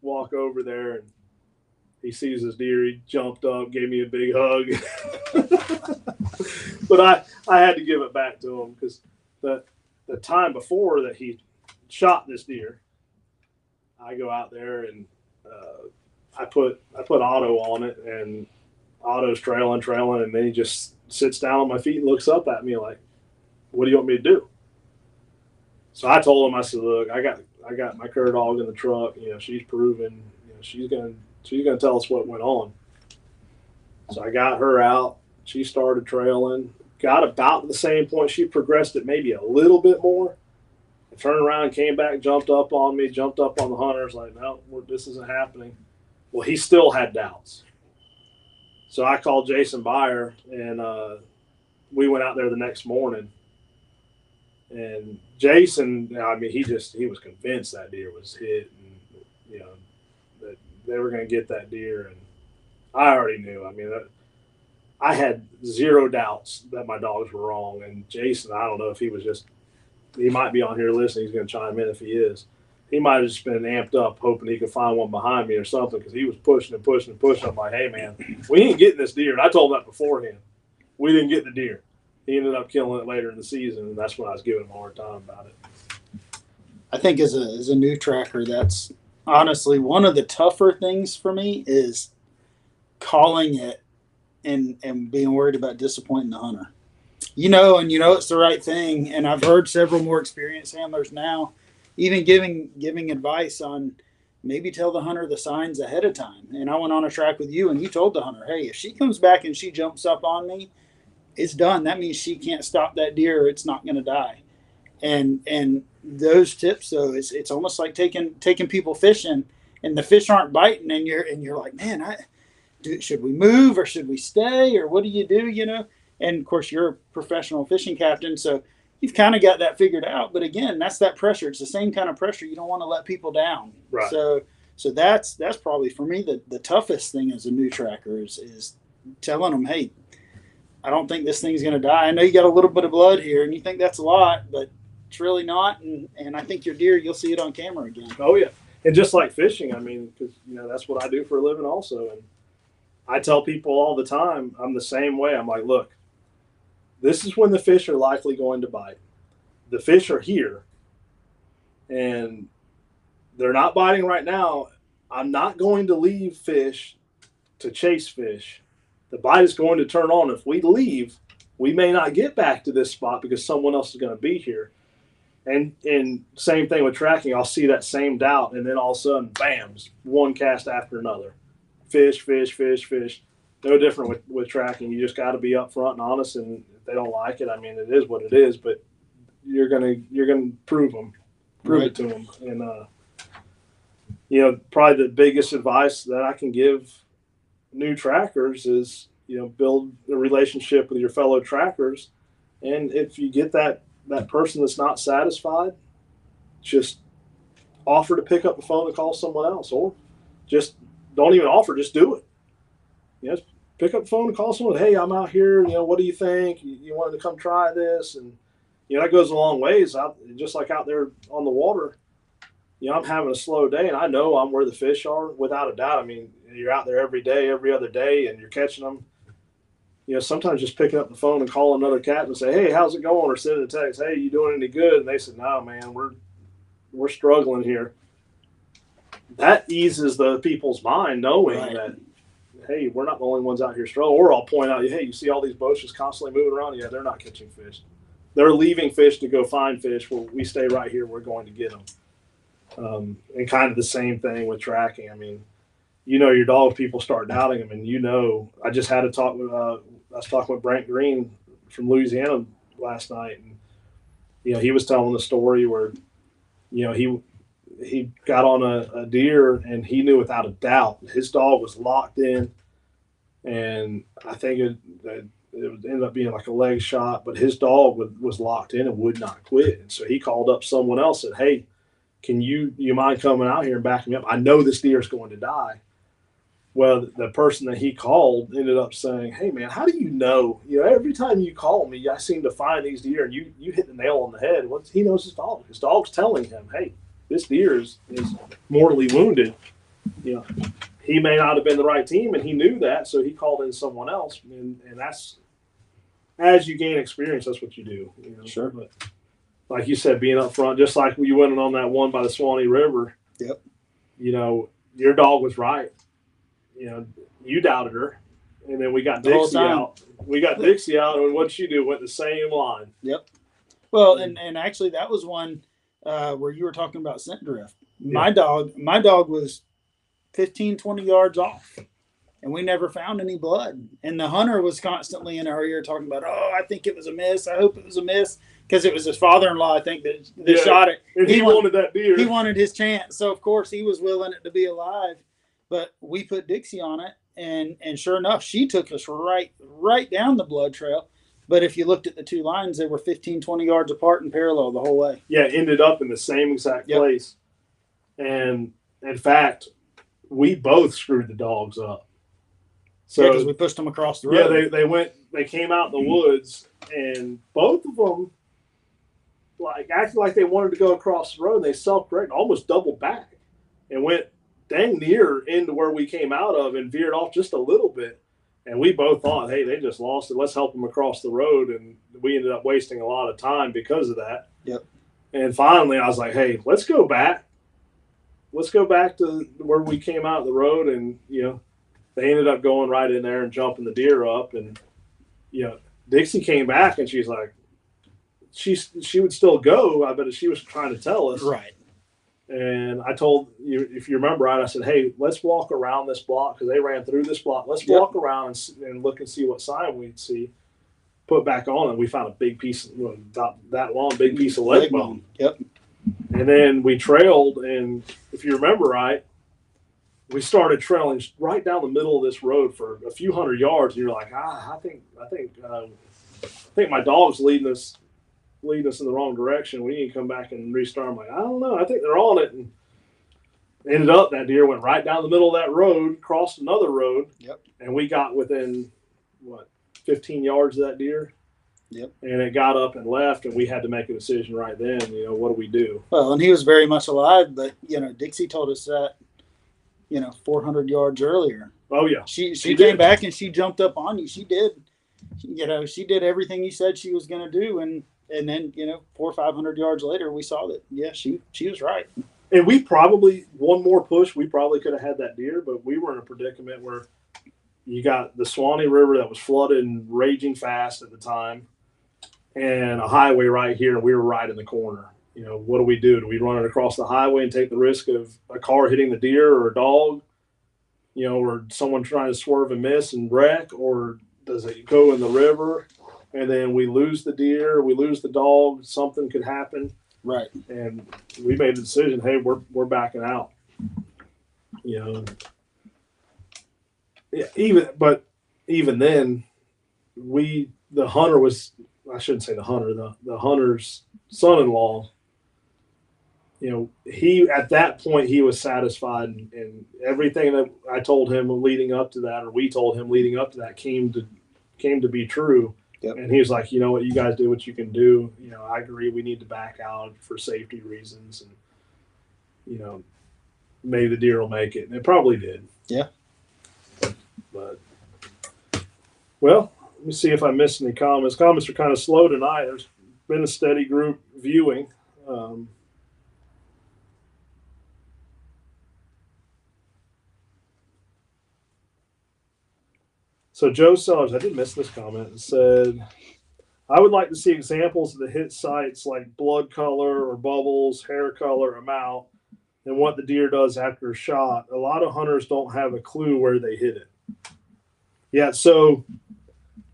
Walk over there, and he sees his deer. He jumped up, gave me a big hug. But I had to give it back to him because the time before that he shot this deer, I go out there and I put Otto on it, and Otto's trailing, and then he just sits down on my feet and looks up at me like, "What do you want me to do?" So I told him, I said, "Look, I I got my cur dog in the truck. She's proven. She's gonna tell us what went on. So I got her out. She started trailing. Got about the same point. She progressed it maybe a little bit more. I turned around, came back, jumped up on me, jumped up on the hunters. Like, no, this isn't happening. Well, he still had doubts. So I called Jason Beyer, and we went out there the next morning. And Jason, he was convinced that deer was hit, and that they were going to get that deer. And I already knew. I had zero doubts that my dogs were wrong. And Jason, I don't know if he might be on here listening. He's going to chime in if he is. He might have just been amped up, hoping he could find one behind me or something, because he was pushing and pushing and pushing. I'm like, hey, man, we ain't getting this deer. And I told him that beforehand. We didn't get the deer. He ended up killing it later in the season, and that's when I was giving him a hard time about it. I think as a new tracker, that's honestly one of the tougher things for me is calling it and being worried about disappointing the hunter. It's the right thing. And I've heard several more experienced handlers now even giving advice on maybe tell the hunter the signs ahead of time. And I went on a track with you, and you told the hunter, hey, if she comes back and she jumps up on me, it's done. That means she can't stop that deer, or it's not going to die. And those tips, though, it's almost like taking people fishing, and the fish aren't biting, and you're like, man, should we move or should we stay, or what do you do? And of course, you're a professional fishing captain, so you've kind of got that figured out. But again, that's that pressure. It's the same kind of pressure. You don't want to let people down. Right. So that's probably for me the toughest thing as a new tracker is telling them, hey, I don't think this thing's going to die. I know you got a little bit of blood here, and you think that's a lot, but it's really not. And I think your deer, you'll see it on camera again. Oh yeah, and just like fishing, because that's what I do for a living also. And I tell people all the time, I'm the same way. I'm like, look, this is when the fish are likely going to bite. The fish are here, and they're not biting right now. I'm not going to leave fish to chase fish. The bite is going to turn on. If we leave, we may not get back to this spot because someone else is going to be here. And same thing with tracking. I'll see that same doubt, and then all of a sudden, bam, one cast after another. Fish, fish, fish, fish. No different with tracking. You just got to be upfront and honest, and if they don't like it, it is what it is, but you're gonna prove it to them. And probably the biggest advice that I can give new trackers is build a relationship with your fellow trackers, and if you get that person that's not satisfied, just offer to pick up the phone and call someone else, or just don't even offer, just do it. Pick up the phone and call someone. Hey, I'm out here. What do you think? You wanted to come try this, and that goes a long ways. Just like out there on the water. I'm having a slow day, and I know I'm where the fish are without a doubt. You're out there every day, every other day, and you're catching them. Sometimes just picking up the phone and calling another captain and say, hey, how's it going? Or sending a text, hey, you doing any good? And they said, no, man, we're struggling here. That eases the people's mind knowing that, hey, we're not the only ones out here struggling. Or I'll point out, hey, you see all these boats just constantly moving around? Yeah, they're not catching fish. They're leaving fish to go find fish. Well, we stay right here. We're going to get them. And kind of the same thing with tracking. Your dogs, people start doubting them. And I just had a talk with, I was talking with Brent Green from Louisiana last night. And, he was telling the story where, he got on a deer, and he knew without a doubt his dog was locked in. And I think it ended up being like a leg shot, but his dog was locked in and would not quit. And so he called up someone else and said, hey, can you mind coming out here and backing me up? I know this deer is going to die. Well, the person that he called ended up saying, hey, man, how do you know? Every time you call me, I seem to find these deer, and you hit the nail on the head. He knows his dog. His dog's telling him, hey, this deer is mortally wounded. He may not have been the right team, and he knew that, so he called in someone else. And that's, as you gain experience, that's what you do. Sure. But like you said, being up front, just like you went on that one by the Swanee River. Yep. Your dog was right. You doubted her, and then we got Dixie out. We got Dixie out, and what did she do? Went the same line. Yep. Well, and actually that was one where you were talking about scent drift. Yeah. My dog was 15, 20 yards off, and we never found any blood. And the hunter was constantly in our ear talking about, "Oh, I think it was a miss. I hope it was a miss," because it was his father-in-law, I think, that shot it. And he wanted that deer. He wanted his chance, so of course he was willing it to be alive. But we put Dixie on it, and sure enough, she took us right down the blood trail. But if you looked at the two lines, they were 15, 20 yards apart and parallel the whole way. Yeah, ended up in the same exact place. And in fact, we both screwed the dogs up. So because we pushed them across the road. Yeah, they came out in the woods, and both of them acted like they wanted to go across the road. They self-corrected, almost doubled back, and went dang near into where we came out of and veered off just a little bit. And we both thought, hey, they just lost it. Let's help them across the road. And we ended up wasting a lot of time because of that. Yep. And finally, I was like, hey, let's go back. Let's go back to where we came out of the road. And, they ended up going right in there and jumping the deer up. And, Dixie came back and she's like, she would still go. I bet she was trying to tell us. Right. And I told you, if you remember right, I said, hey, let's walk around this block because they ran through this block. Let's walk around and look and see what sign we'd see. Put back on, and we found a big piece, about that long, big piece of leg bone. Yep. And then we trailed, and if you remember right, we started trailing right down the middle of this road for a few hundred yards. And you're like, I think my dog's leading us in the wrong direction. We need to come back and restart. I'm like, I don't know. I think they're on it. And ended up, that deer went right down the middle of that road, crossed another road. Yep. And we got within, 15 yards of that deer. Yep. And it got up and left, and we had to make a decision right then. What do we do? Well, and he was very much alive, but, Dixie told us that, 400 yards earlier. Oh, yeah. She came back and she jumped up on you. She did. She did everything you said she was going to do. And then, 400 or 500 yards later, we saw that, yeah, she was right. And we probably, one more push, we probably could have had that deer, but we were in a predicament where you got the Suwannee River that was flooded and raging fast at the time, and a highway right here, and we were right in the corner. What do we do? Do we run it across the highway and take the risk of a car hitting the deer or a dog, or someone trying to swerve and miss and wreck, or does it go in the river and then we lose the deer, we lose the dog, something could happen. Right. And we made the decision, hey, we're backing out. Yeah, even then, the hunter was, I shouldn't say the hunter, the hunter's son-in-law, he, at that point, he was satisfied, and everything that I told him leading up to that, or we told him leading up to that, came to be true. Yep. And he was like, you know what, you guys do what you can do. I agree, we need to back out for safety reasons, and maybe the deer will make it, and it probably did. Yeah. But well, let me see if I missed any comments. Comments are kind of slow tonight. There's been a steady group viewing. So Joe Sellers, I did miss this comment, and said, I would like to see examples of the hit sites like blood color or bubbles, hair color, amount, and what the deer does after a shot. A lot of hunters don't have a clue where they hit it. Yeah, so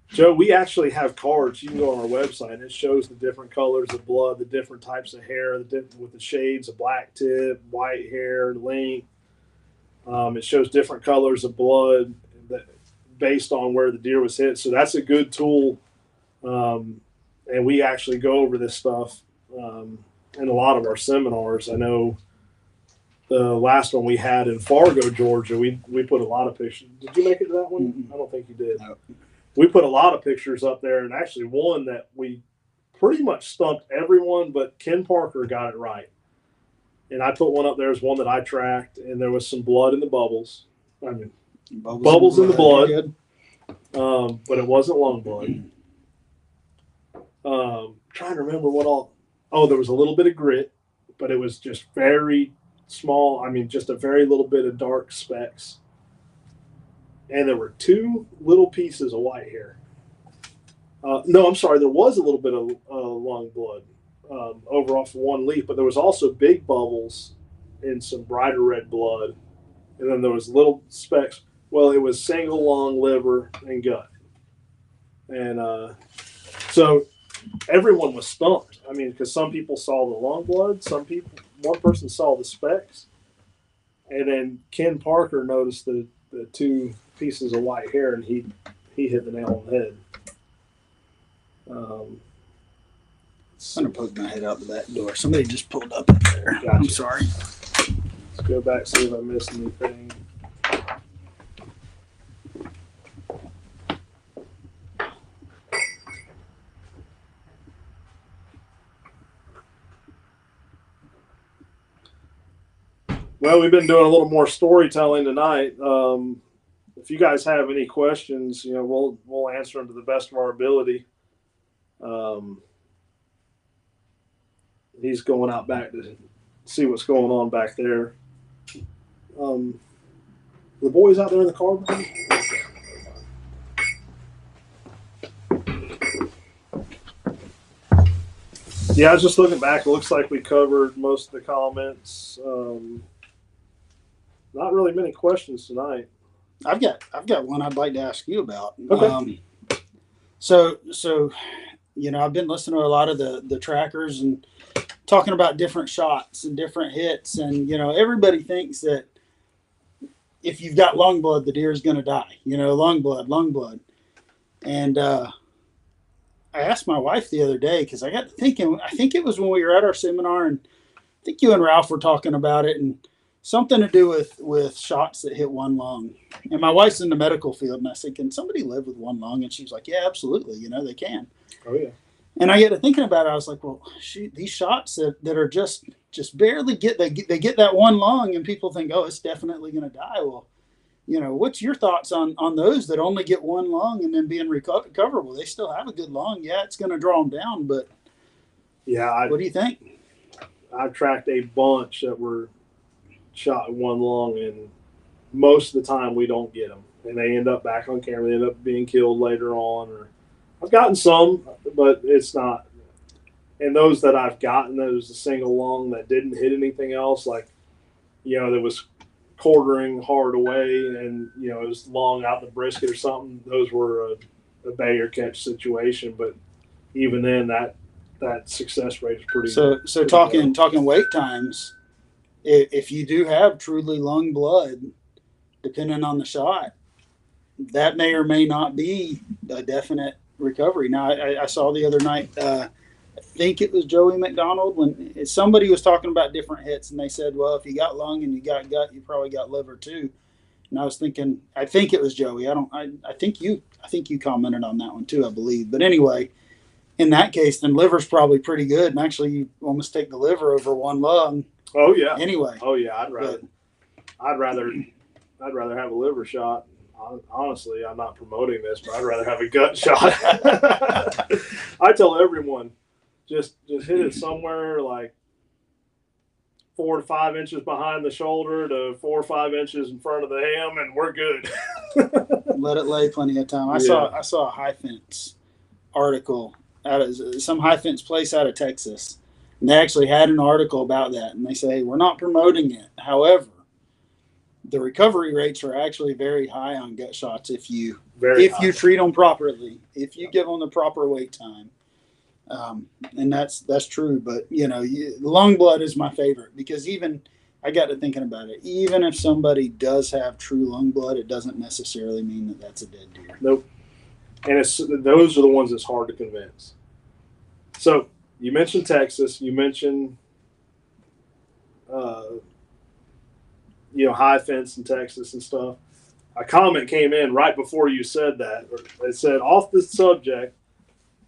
Joe, we actually have cards. You can go on our website, and it shows the different colors of blood, the different types of hair, with the shades of black tip, white hair, length. It shows different colors of blood based on where the deer was hit. So that's a good tool. And we actually go over this stuff in a lot of our seminars. I know the last one we had in Fargo, Georgia, we put a lot of pictures. Did you make it to that one? Mm-hmm. I don't think you did. No. We put a lot of pictures up there, and actually one that we pretty much stumped everyone, but Ken Parker got it right. And I put one up there as one that I tracked, and there was some blood in the bubbles. I mean, bubbles in the blood, but it wasn't lung blood. Trying to remember what all. Oh, there was a little bit of grit, but it was just very small. I mean, just a very little bit of dark specks. And there were two little pieces of white hair. No, I'm sorry. There was a little bit of lung blood. over off of one leaf, but there was also big bubbles and some brighter red blood, and then there was little specks. Well, it was single lung, liver, and gut, and so everyone was stumped. I mean, because some people saw the lung blood, one person saw the specks, and then Ken Parker noticed the two pieces of white hair, and he hit the nail on the head. I'm gonna poke my head out the back door. Somebody just pulled up there. Gotcha. I'm sorry. Let's go back, see if I missed anything. Well, we've been doing a little more storytelling tonight. If you guys have any questions, we'll answer them to the best of our ability. He's going out back to see what's going on back there. The boys out there in the car. Yeah, I was just looking back. It looks like we covered most of the comments. Not really many questions tonight. I've got one I'd like to ask you about. Okay. So I've been listening to a lot of the trackers and talking about different shots and different hits, and everybody thinks that if you've got lung blood, the deer is going to die. Lung blood. And I asked my wife the other day, because I got to thinking. I think it was when we were at our seminar, and I think you and Ralph were talking about it, and something to do with shots that hit one lung. And my wife's in the medical field, and I said, "Can somebody live with one lung?" And she's like, "Yeah, absolutely. They can." Oh yeah. And I get to thinking about it. I was like, "Well, these shots that are just barely they get that one lung, and people think, oh, it's definitely going to die." Well, what's your thoughts on those that only get one lung and then being recoverable? They still have a good lung. Yeah, it's going to draw them down, but yeah. What do you think? I've tracked a bunch that were shot in one lung, and most of the time we don't get them, and they end up back on camera. They end up being killed later on. Or I've gotten some, but it's not. And those that I've gotten, that was a single lung that didn't hit anything else, like that was quartering hard away, and it was long out the brisket or something. Those were a Beyer catch situation, but even then, that success rate is pretty. So pretty talking wait times. If you do have truly lung blood, depending on the shot, that may or may not be a definite recovery. Now, I saw the other night, I think it was Joey McDonald, when somebody was talking about different hits, and they said, well, if you got lung and you got gut, you probably got liver too. And I was thinking, I think it was Joey. I think you commented on that one too, I believe. But anyway, in that case, then liver's probably pretty good. And actually, you almost take the liver over one lung. Oh yeah. Anyway. Oh yeah. I'd rather have a liver shot. Honestly, I'm not promoting this, but I'd rather have a gut shot. I tell everyone, just hit it somewhere like 4 to 5 inches behind the shoulder to 4 or 5 inches in front of the ham, and we're good. Let it lay plenty of time. I saw a high fence article out of some high fence place out of Texas. And they actually had an article about that, and they say, we're not promoting it. However, the recovery rates are actually very high on gut shots if you treat them properly, if you give them the proper wait time. And that's true. But, lung blood is my favorite, because I got to thinking about it. Even if somebody does have true lung blood, it doesn't necessarily mean that that's a dead deer. Nope. And those are the ones that's hard to convince. So, you mentioned Texas. You mentioned, high fence in Texas and stuff. A comment came in right before you said that. It said, off the subject,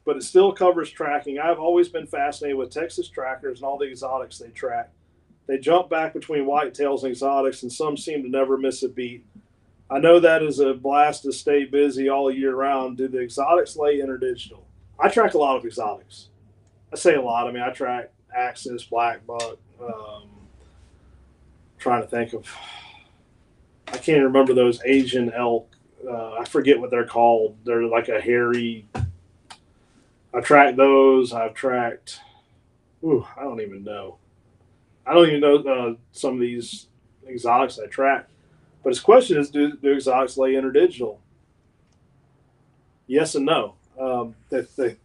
but it still covers tracking. I've always been fascinated with Texas trackers and all the exotics they track. They jump back between whitetails and exotics, and some seem to never miss a beat. I know that is a blast to stay busy all year round. Do the exotics lay interdigital? I track a lot of exotics. I say a lot. I mean, I track Axis, black buck. Trying to think of, I can't remember those Asian elk. I forget what they're called. They're like a hairy. I tracked those. I've tracked I don't even know. I don't even know some of these exotics I track. But his question is, do exotics lay interdigital? Yes and no. The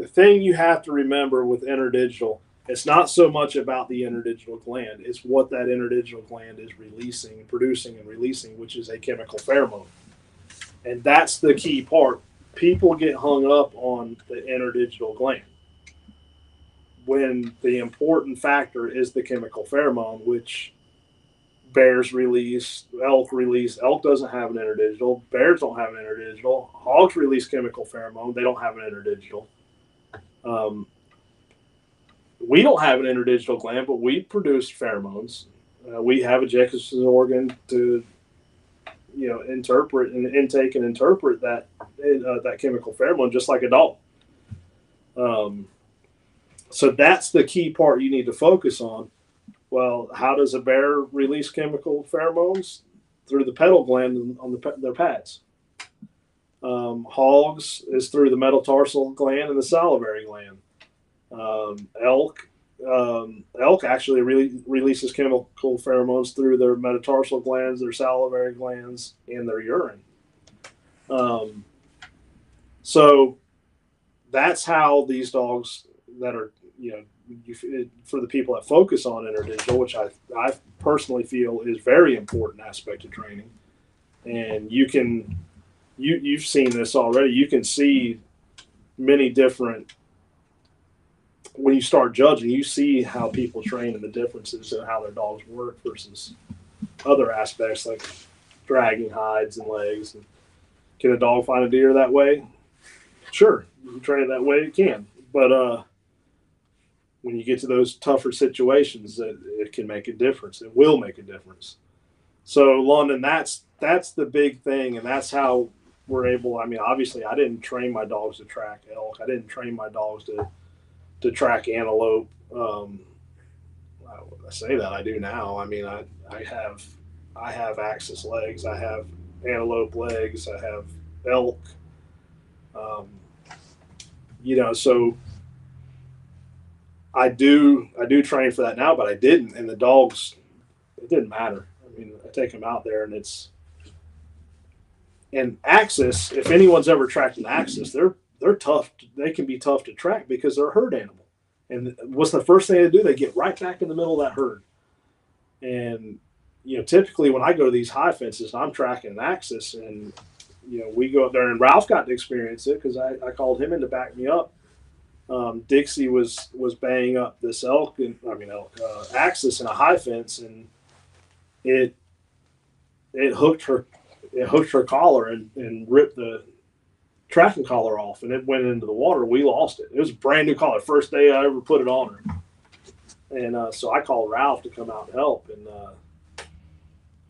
thing you have to remember with interdigital, it's not so much about the interdigital gland. It's what that interdigital gland is releasing, producing, and releasing, which is a chemical pheromone. And that's the key part. People get hung up on the interdigital gland when the important factor is the chemical pheromone, which bears release, elk release. Elk doesn't have an interdigital. Bears don't have an interdigital. Hogs release chemical pheromone. They don't have an interdigital. We don't have an interdigital gland, but we produce pheromones. We have a Jacobson's organ to, interpret and intake and interpret that chemical pheromone just like a dog. So that's the key part you need to focus on. Well, how does a bear release chemical pheromones? Through the pedal gland on their pads. Hogs is through the metatarsal gland and the salivary gland. Elk actually releases chemical pheromones through their metatarsal glands, their salivary glands, and their urine. So that's how these dogs that are, for the people that focus on interdigital, which I personally feel is very important aspect of training. And you've seen this already. You can see many different, when you start judging, you see how people train and the differences in how their dogs work versus other aspects like dragging hides and legs. And can a dog find a deer that way? Sure, you can train it that way, it can. But when you get to those tougher situations, it can make a difference. It will make a difference. So, London, that's the big thing, and that's how we're able. I mean, obviously, I didn't train my dogs to track elk. I didn't train my dogs to track antelope. I say that I do now. I mean, I have axis legs. I have antelope legs. I have elk. So I do train for that now, but I didn't. And the dogs, it didn't matter. I mean, I take them out there, and axis. If anyone's ever tracked an axis, they're tough. They can be tough to track because they're a herd animal. And what's the first thing they do? They get right back in the middle of that herd. And typically when I go to these high fences, I'm tracking an axis, and we go up there, and Ralph got to experience it because I called him in to back me up. Dixie was baying up this axis in a high fence, and it hooked her collar and ripped the tracking collar off, and it went into the water. We lost it. It was a brand new collar, first day I ever put it on her. And so I called Ralph to come out and help, and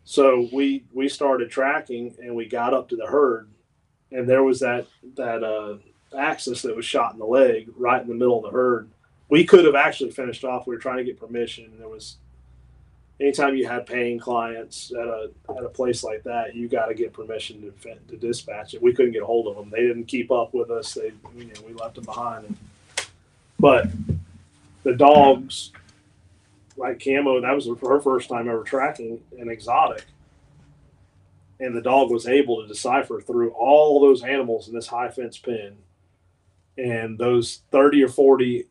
so we started tracking, and we got up to the herd, and there was that axis that was shot in the leg right in the middle of the herd. We could have actually finished off. We were trying to get permission. There was, anytime you had paying clients at a place like that, you got to get permission to dispatch it. We couldn't get a hold of them. They didn't keep up with us. We left them behind. But the dogs, like Camo, that was her first time ever tracking an exotic. And the dog was able to decipher through all those animals in this high fence pen, and those 30 or 40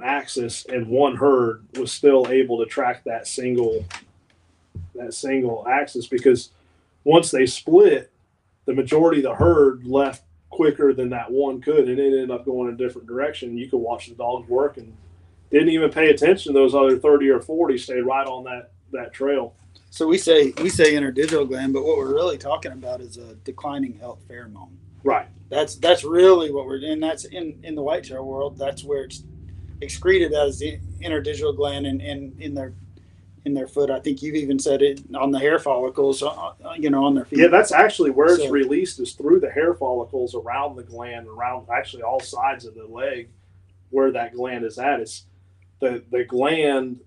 axis and one herd was still able to track that single axis, because once they split, the majority of the herd left quicker than that one could, and it ended up going in a different direction. You could watch the dogs work and didn't even pay attention. Those other 30 or 40 stayed right on that trail. So we say interdigital gland, but what we're really talking about is a declining health pheromone. Right. That's really what we're doing. That's in the whitetail world. That's where it's excreted as the interdigital gland in their foot. I think you've even said it on the hair follicles, on their feet. Yeah, that's actually where it's released, is through the hair follicles around the gland, around actually all sides of the leg, where that gland is at. It's the gland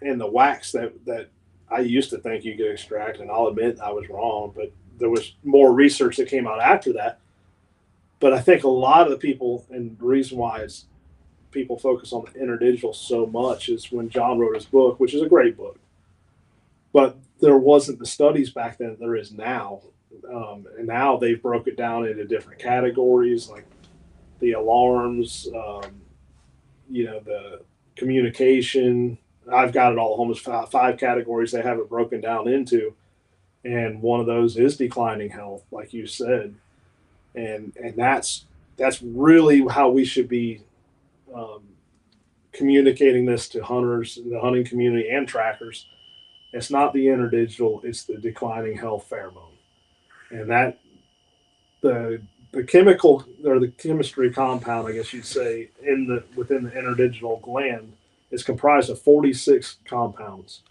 and the wax that I used to think you could extract, and I'll admit I was wrong, but there was more research that came out after that. But I think a lot of the people, and the reason why people focus on the interdigital so much is when John wrote his book, which is a great book. But there wasn't the studies back then that there is now. And now they've broke it down into different categories, like the alarms, the communication. I've got it all almost five categories they have it broken down into. And one of those is declining health, like you said. And that's really how we should be communicating this to hunters, the hunting community, and trackers. It's not the interdigital; it's the declining health pheromone, and that the chemical or the chemistry compound, I guess you'd say, within the interdigital gland is comprised of 46 compounds.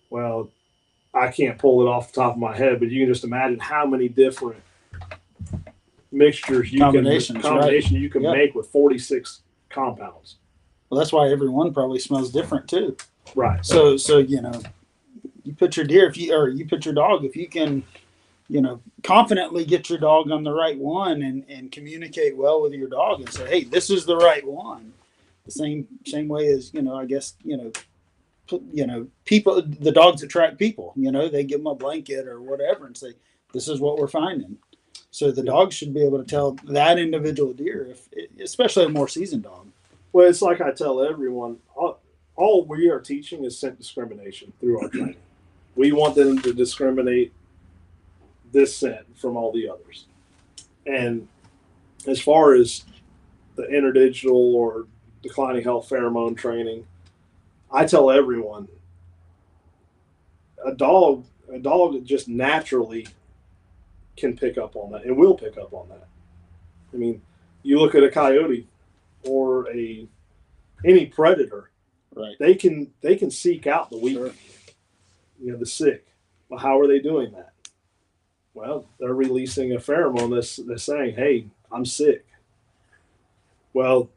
Well, I can't pull it off the top of my head, but you can just imagine how many different mixtures you can make with 46 compounds. Well, that's why every one probably smells different too. Right. So you put your deer you put your dog, if you can, confidently get your dog on the right one and communicate well with your dog and say, hey, this is the right one. The same way as, I guess, people, the dogs that track people, they give them a blanket or whatever and say, this is what we're finding. So the dog should be able to tell that individual deer, especially a more seasoned dog. Well, it's like I tell everyone, all we are teaching is scent discrimination through our training. We want them to discriminate this scent from all the others. And as far as the interdigital or declining health pheromone training, I tell everyone, a dog just naturally can pick up on that and will pick up on that. I mean, you look at a coyote or any predator, right? They can seek out the weak, sure. The sick. Well, how are they doing that? Well, they're releasing a pheromone that's saying, "Hey, I'm sick." Well,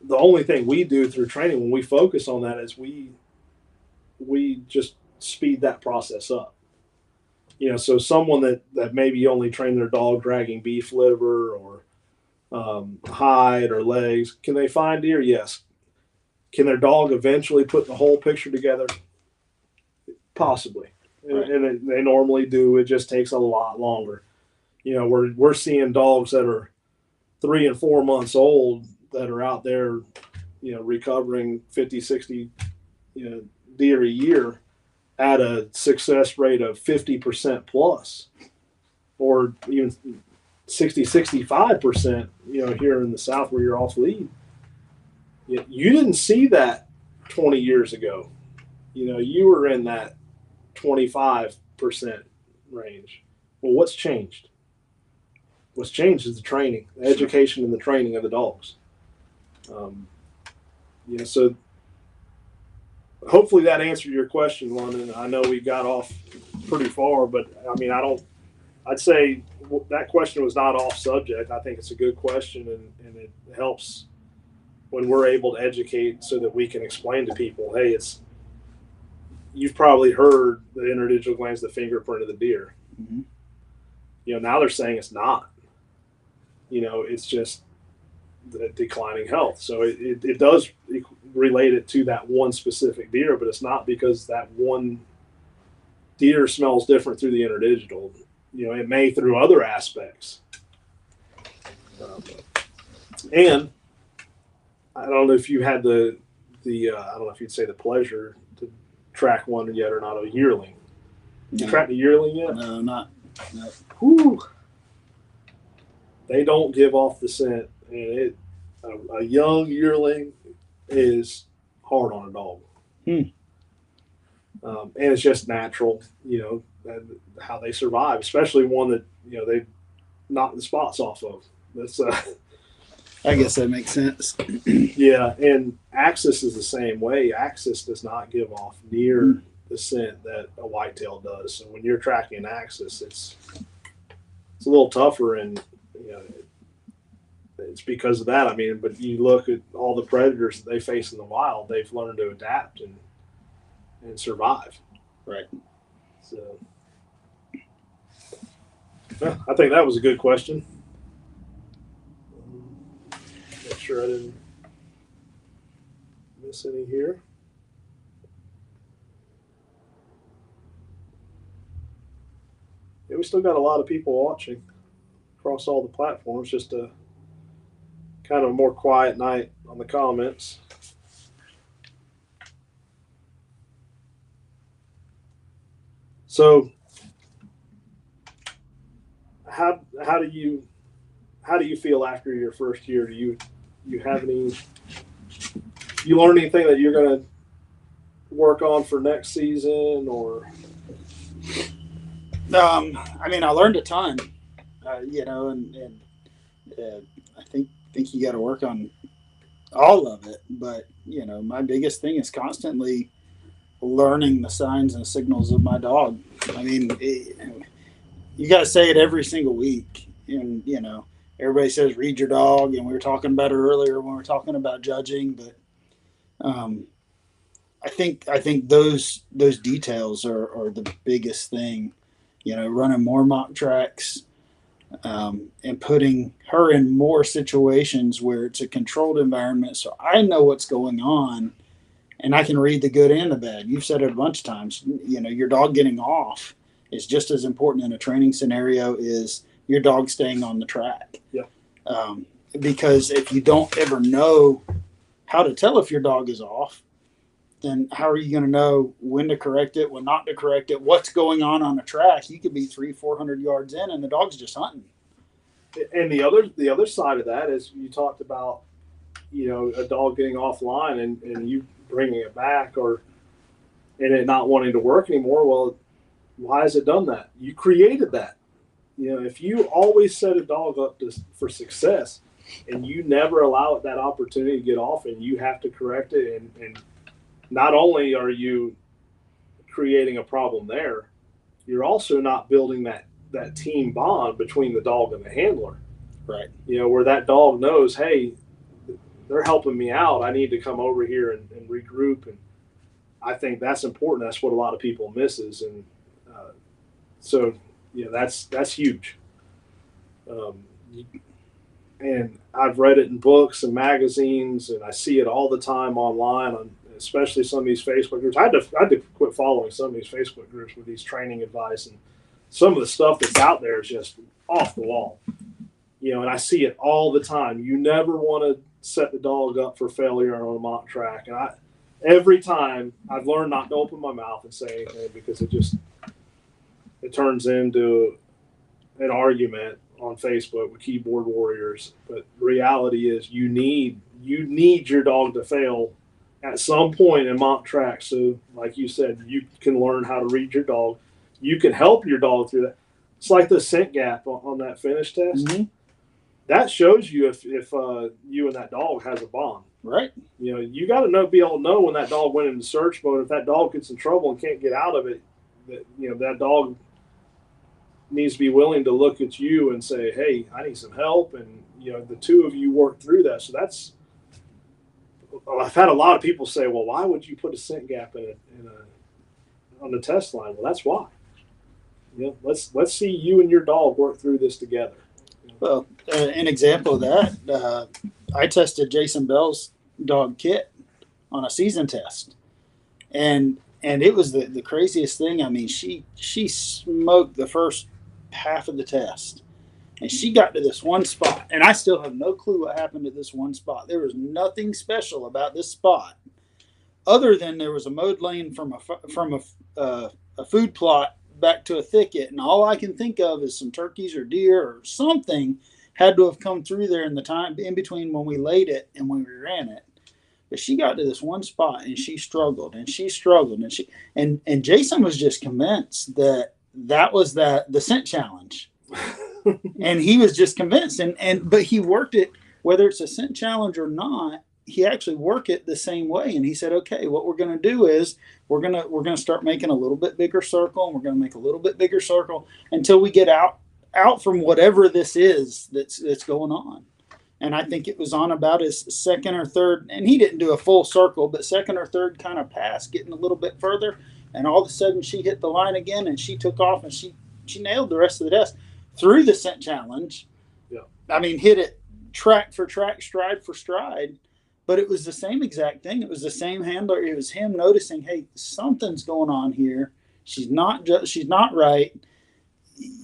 the only thing we do through training when we focus on that is we just speed that process up. So someone that maybe only trained their dog dragging beef liver or hide or legs, can they find deer? Yes. Can their dog eventually put the whole picture together? Possibly. Right. And they normally do. It just takes a lot longer. We're seeing dogs that are 3 and 4 months old that are out there, recovering 50, 60, deer a year at a success rate of 50% plus, or even 60, 65%, here in the South where you're off lead. You didn't see that 20 years ago. You were in that 25% range. Well, what's changed? What's changed is the training, the education and the training of the dogs. So hopefully that answered your question, London. I know we got off pretty far, but I mean, I'd say that question was not off subject. I think it's a good question, and it helps when we're able to educate so that we can explain to people, hey, you've probably heard the interdigital gland's the fingerprint of the deer. Mm-hmm. Now they're saying it's not. It's just the declining health. So it does relate it to that one specific deer, but it's not because that one deer smells different through the interdigital. It may through other aspects. And I don't know if you had I don't know if you'd say the pleasure to track one yet or not, a yearling. You tracked a yearling yet? No, not. No. Whew. They don't give off the scent, and a young yearling is hard on a dog. And it's just natural, how they survive, especially one that they knock the spots off of. That's I guess that makes sense. Yeah, and Axis is the same way. Axis does not give off near the scent that a whitetail does. So when you're tracking an Axis, it's a little tougher, and it's because of that. I mean, but you look at all the predators that they face in the wild; they've learned to adapt and survive. Right. So, I think that was a good question. Make sure I didn't miss any here? Yeah, we still got a lot of people watching across all the platforms. Just a kind of more quiet night on the comments. So, how do you feel after your first year? Do you have any? You learn anything that you're going to work on for next season, or? I mean, I learned a ton, and I think you got to work on all of it. But my biggest thing is constantly learning the signs and signals of my dog. I mean, you got to say it every single week, and everybody says read your dog, and we were talking about it earlier when we were talking about judging, but I think those details are the biggest thing. Running more mock tracks, and putting her in more situations where it's a controlled environment, so I know what's going on, and I can read the good and the bad. You've said it a bunch of times. Your dog getting off is just as important in a training scenario as your dog staying on the track. Yeah. Because if you don't ever know how to tell if your dog is off, then how are you going to know when to correct it, when not to correct it, what's going on a track? You could be 300-400 yards in, and the dog's just hunting. And the other side of that is you talked about, a dog getting offline and you bringing it back, and it not wanting to work anymore. Well, why has it done that? You created that. If you always set a dog up for success, and you never allow it that opportunity to get off, and you have to correct it, and not only are you creating a problem there, you're also not building that team bond between the dog and the handler. Right. Where that dog knows, hey, they're helping me out. I need to come over here and regroup. And I think that's important. That's what a lot of people misses. And so that's huge. And I've read it in books and magazines, and I see it all the time online, especially some of these Facebook groups. I had to quit following some of these Facebook groups with these training advice, and some of the stuff that's out there is just off the wall. And I see it all the time. You never want to set the dog up for failure on a mock track. And every time I've learned not to open my mouth and say anything, because it turns into an argument on Facebook with keyboard warriors. But the reality is you need your dog to fail at some point in mock track. So like you said, you can learn how to read your dog. You can help your dog through that. It's like the scent gap on that finish test. Mm-hmm. That shows you if you and that dog has a bond. Right. You got to be able to know when that dog went into search mode. If that dog gets in trouble and can't get out of it, that dog needs to be willing to look at you and say, hey, I need some help. And, the two of you work through that. So I've had a lot of people say, well, why would you put a scent gap on the test line? Well, that's why. Let's see you and your dog work through this together. Well, an example of that, I tested Jason Bell's dog Kit on a season test, and it was the craziest thing. I mean, she smoked the first half of the test, and she got to this one spot, and I still have no clue what happened at this one spot. There was nothing special about this spot, other than there was a mowed lane from a food plot back to a thicket, and all I can think of is some turkeys or deer or something had to have come through there in the time in between when we laid it and when we ran it. But she got to this one spot and she struggled and and Jason was just convinced that was the scent challenge. And he was just convinced, but he worked it, whether it's a scent challenge or not, he actually worked it the same way. And he said, okay, what we're going to do is we're going to start making a little bit bigger circle, and we're going to make a little bit bigger circle until we get out from whatever this is that's going on. And I think it was on about his second or third, and he didn't do a full circle, but second or third kind of pass, getting a little bit further. And all of a sudden she hit the line again, and she took off, and she nailed the rest of the test through the scent challenge. Yeah. I mean, hit it track for track, stride for stride. But it was the same exact thing. It was the same handler. It was him noticing, hey, something's going on here. She's not right.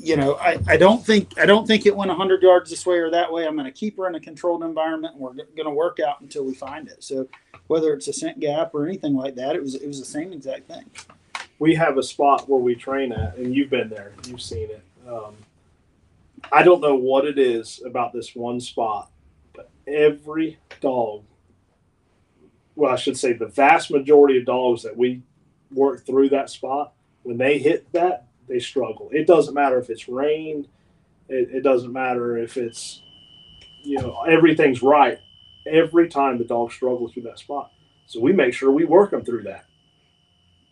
I don't think it went 100 yards this way or that way. I'm going to keep her in a controlled environment, and we're going to work out until we find it. So whether it's a scent gap or anything like that, it was the same exact thing. We have a spot where we train at, and you've been there, you've seen it. I don't know what it is about this one spot, but every dog, well, I should say the vast majority of dogs that we work through that spot, when they hit that, they struggle. It doesn't matter if it's rained. It doesn't matter if it's, everything's right. Every time the dog struggles through that spot. So we make sure we work them through that.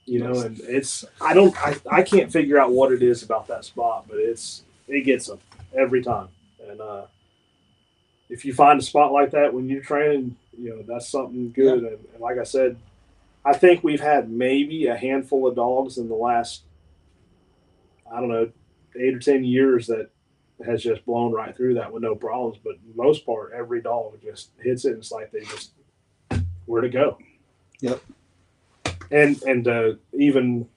And I can't figure out what it is about that spot, but it gets them every time. And if you find a spot like that when you're training, that's something good. Yeah. And like I said, I think we've had maybe a handful of dogs in the last, 8 or 10 years that has just blown right through that with no problems. But for the most part, every dog just hits it, and it's like they just where to go. Yep. And to even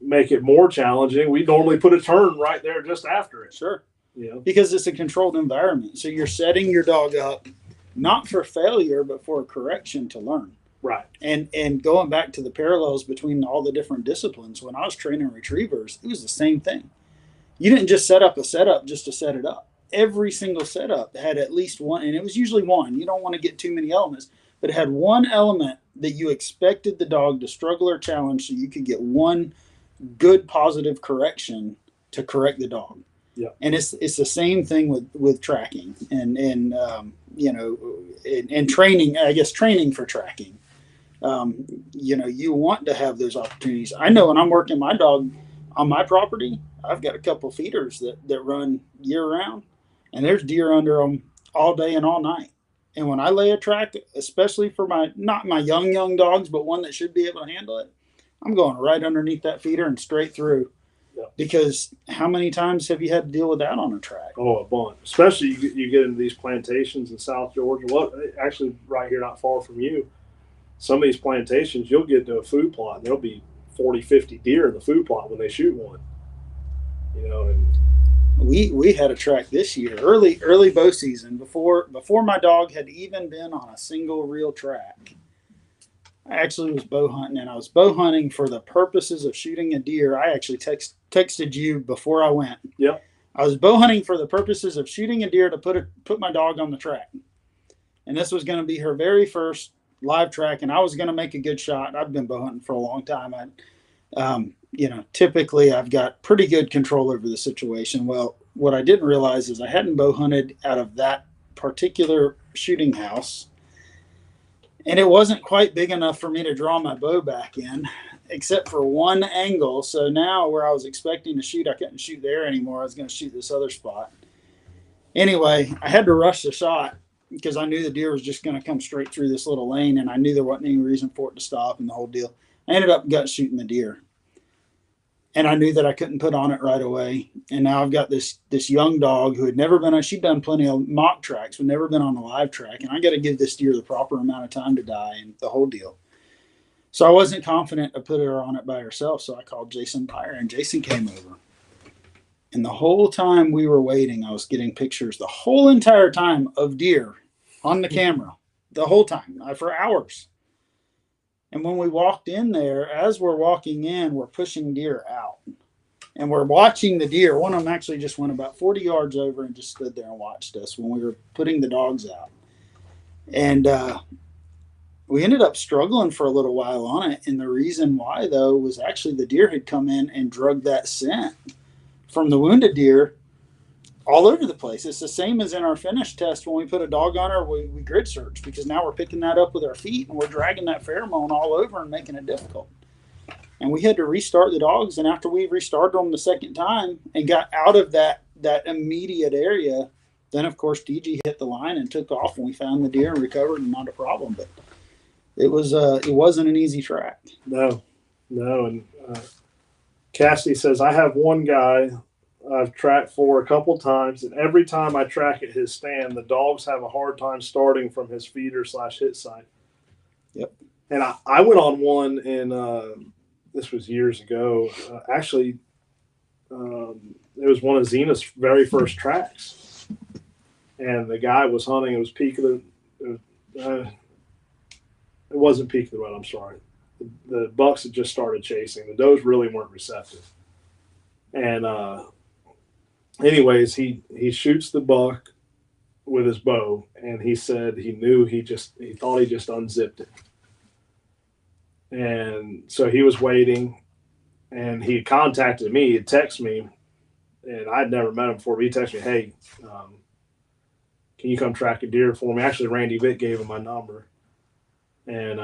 make it more challenging, we normally put a turn right there just after it. Sure. Because it's a controlled environment. So you're setting your dog up not for failure, but for a correction to learn. Right. And going back to the parallels between all the different disciplines, when I was training retrievers, it was the same thing. You didn't just set up a setup just to set it up. Every single setup had at least one, and it was usually one. You don't want to get too many elements, but it had one element that you expected the dog to struggle or challenge so you could get one good positive correction to correct the dog. Yeah. And it's the same thing with tracking and training, I guess training for tracking. You want to have those opportunities. I know when I'm working my dog on my property, I've got a couple feeders that run year round, and there's deer under them all day and all night. And when I lay a track, especially for not my young dogs, but one that should be able to handle it, I'm going right underneath that feeder and straight through. Yeah. Because how many times have you had to deal with that on a track? Oh, a bunch. Especially you get into these plantations in South Georgia. Well, actually, right here, not far from you, some of these plantations, you'll get to a food plot, and there'll be 40, 50 deer in the food plot when they shoot one. And we had a track this year, early bow season, before my dog had even been on a single reel track. I actually was bow hunting, and I was bow hunting for the purposes of shooting a deer. I actually texted you before I went. Yep. I was bow hunting for the purposes of shooting a deer to put my dog on the track. And this was going to be her very first live track, and I was going to make a good shot. I've been bow hunting for a long time. Typically I've got pretty good control over the situation. Well, what I didn't realize is I hadn't bow hunted out of that particular shooting house, and it wasn't quite big enough for me to draw my bow back in, except for one angle. So now where I was expecting to shoot, I couldn't shoot there anymore. I was going to shoot this other spot. Anyway, I had to rush the shot because I knew the deer was just going to come straight through this little lane, and I knew there wasn't any reason for it to stop and the whole deal. I ended up gut shooting the deer. And I knew that I couldn't put on it right away. And now I've got this young dog who had never been on, she'd done plenty of mock tracks, but never been on a live track. And I got to give this deer the proper amount of time to die and the whole deal. So I wasn't confident to put her on it by herself. So I called Jason Beyer, and Jason came over. And the whole time we were waiting, I was getting pictures the whole entire time of deer on the camera, the whole time, for hours. And when we walked in there, as we're walking in, we're pushing deer out. And we're watching the deer. One of them actually just went about 40 yards over and just stood there and watched us when we were putting the dogs out. And we ended up struggling for a little while on it. And the reason why, though, was actually the deer had come in and drugged that scent from the wounded deer all over the place. It's the same as in our finish test when we put a dog on her, we grid search, because now we're picking that up with our feet and we're dragging that pheromone all over and making it difficult. And we had to restart the dogs, and after we restarted them the second time and got out of that immediate area, then of course DG hit the line and took off, and we found the deer and recovered, and not a problem. But it wasn't an easy track. No. And Cassidy says, I have one guy I've tracked for a couple times, and every time I track at his stand, the dogs have a hard time starting from his feeder /hit site. Yep. And I went on one, and this was years ago. Actually, it was one of Zena's very first tracks, and the guy was hunting. It was peak of it wasn't peak of the rut. I'm sorry. The bucks had just started chasing. The does really weren't receptive. And anyways, he shoots the buck with his bow, and he said he knew he thought he just unzipped it. And so he was waiting, and he contacted me. He'd text me, and I'd never met him before. But he texted me, "Hey, can you come track a deer for me?" Actually, Randy Vick gave him my number. And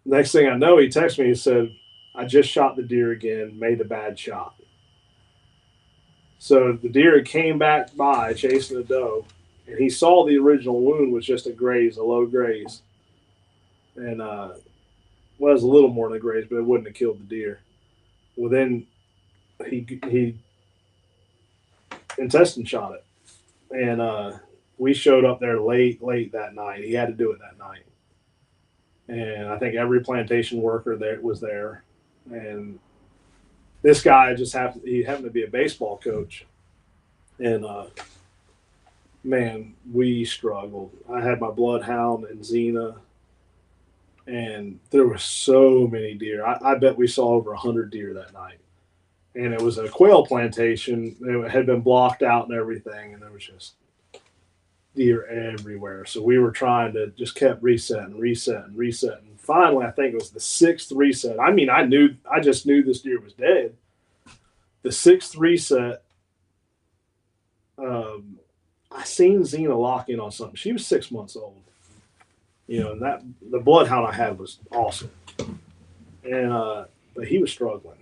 next thing I know, he texted me. He said, "I just shot the deer again, made a bad shot." So the deer came back by chasing the doe, and he saw the original wound was just a low graze. And well, it was a little more than a graze, but it wouldn't have killed the deer. Well, then he intestine shot it, and we showed up there late that night. He had to do it that night, and I think every plantation worker there was there, and this guy happened to be a baseball coach, and man, we struggled. I had my bloodhound and Xena, and there were so many deer. I bet we saw over 100 deer that night. And it was a quail plantation. It had been blocked out and everything, and there was just deer everywhere. So we were trying to just kept resetting. Finally, I think it was the sixth reset. I mean, I just knew this deer was dead. The sixth reset, I seen Xena lock in on something. She was 6 months old. And that the bloodhound I had was awesome. And but he was struggling.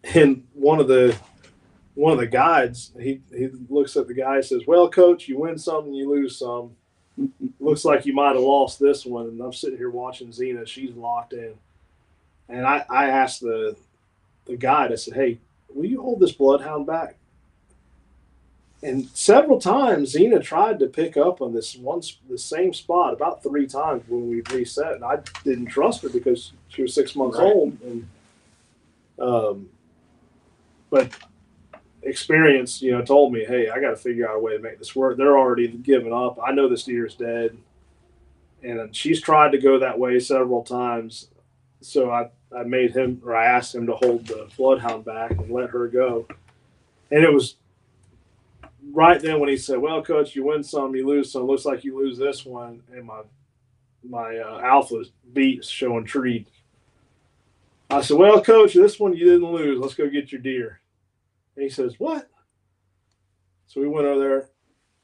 And one of the guides, he looks at the guy and says, "Well, coach, you win some and you lose some. Looks like you might have lost this one." And I'm sitting here watching Xena. She's locked in. And I asked the guide, I said, "Hey, will you hold this bloodhound back?" And several times Xena tried to pick up on the same spot about 3 times when we reset. And I didn't trust her because she was 6 months old. And but experience, told me, "Hey, I got to figure out a way to make this work." They're already giving up. I know this deer is dead, and she's tried to go that way several times. So I asked him to hold the bloodhound back and let her go. And it was right then when he said, "Well, coach, you win some, you lose some. Looks like you lose this one." And my alpha beat showing treat. I said, "Well, coach, this one you didn't lose. Let's go get your deer." And he says, "What?" So we went over there.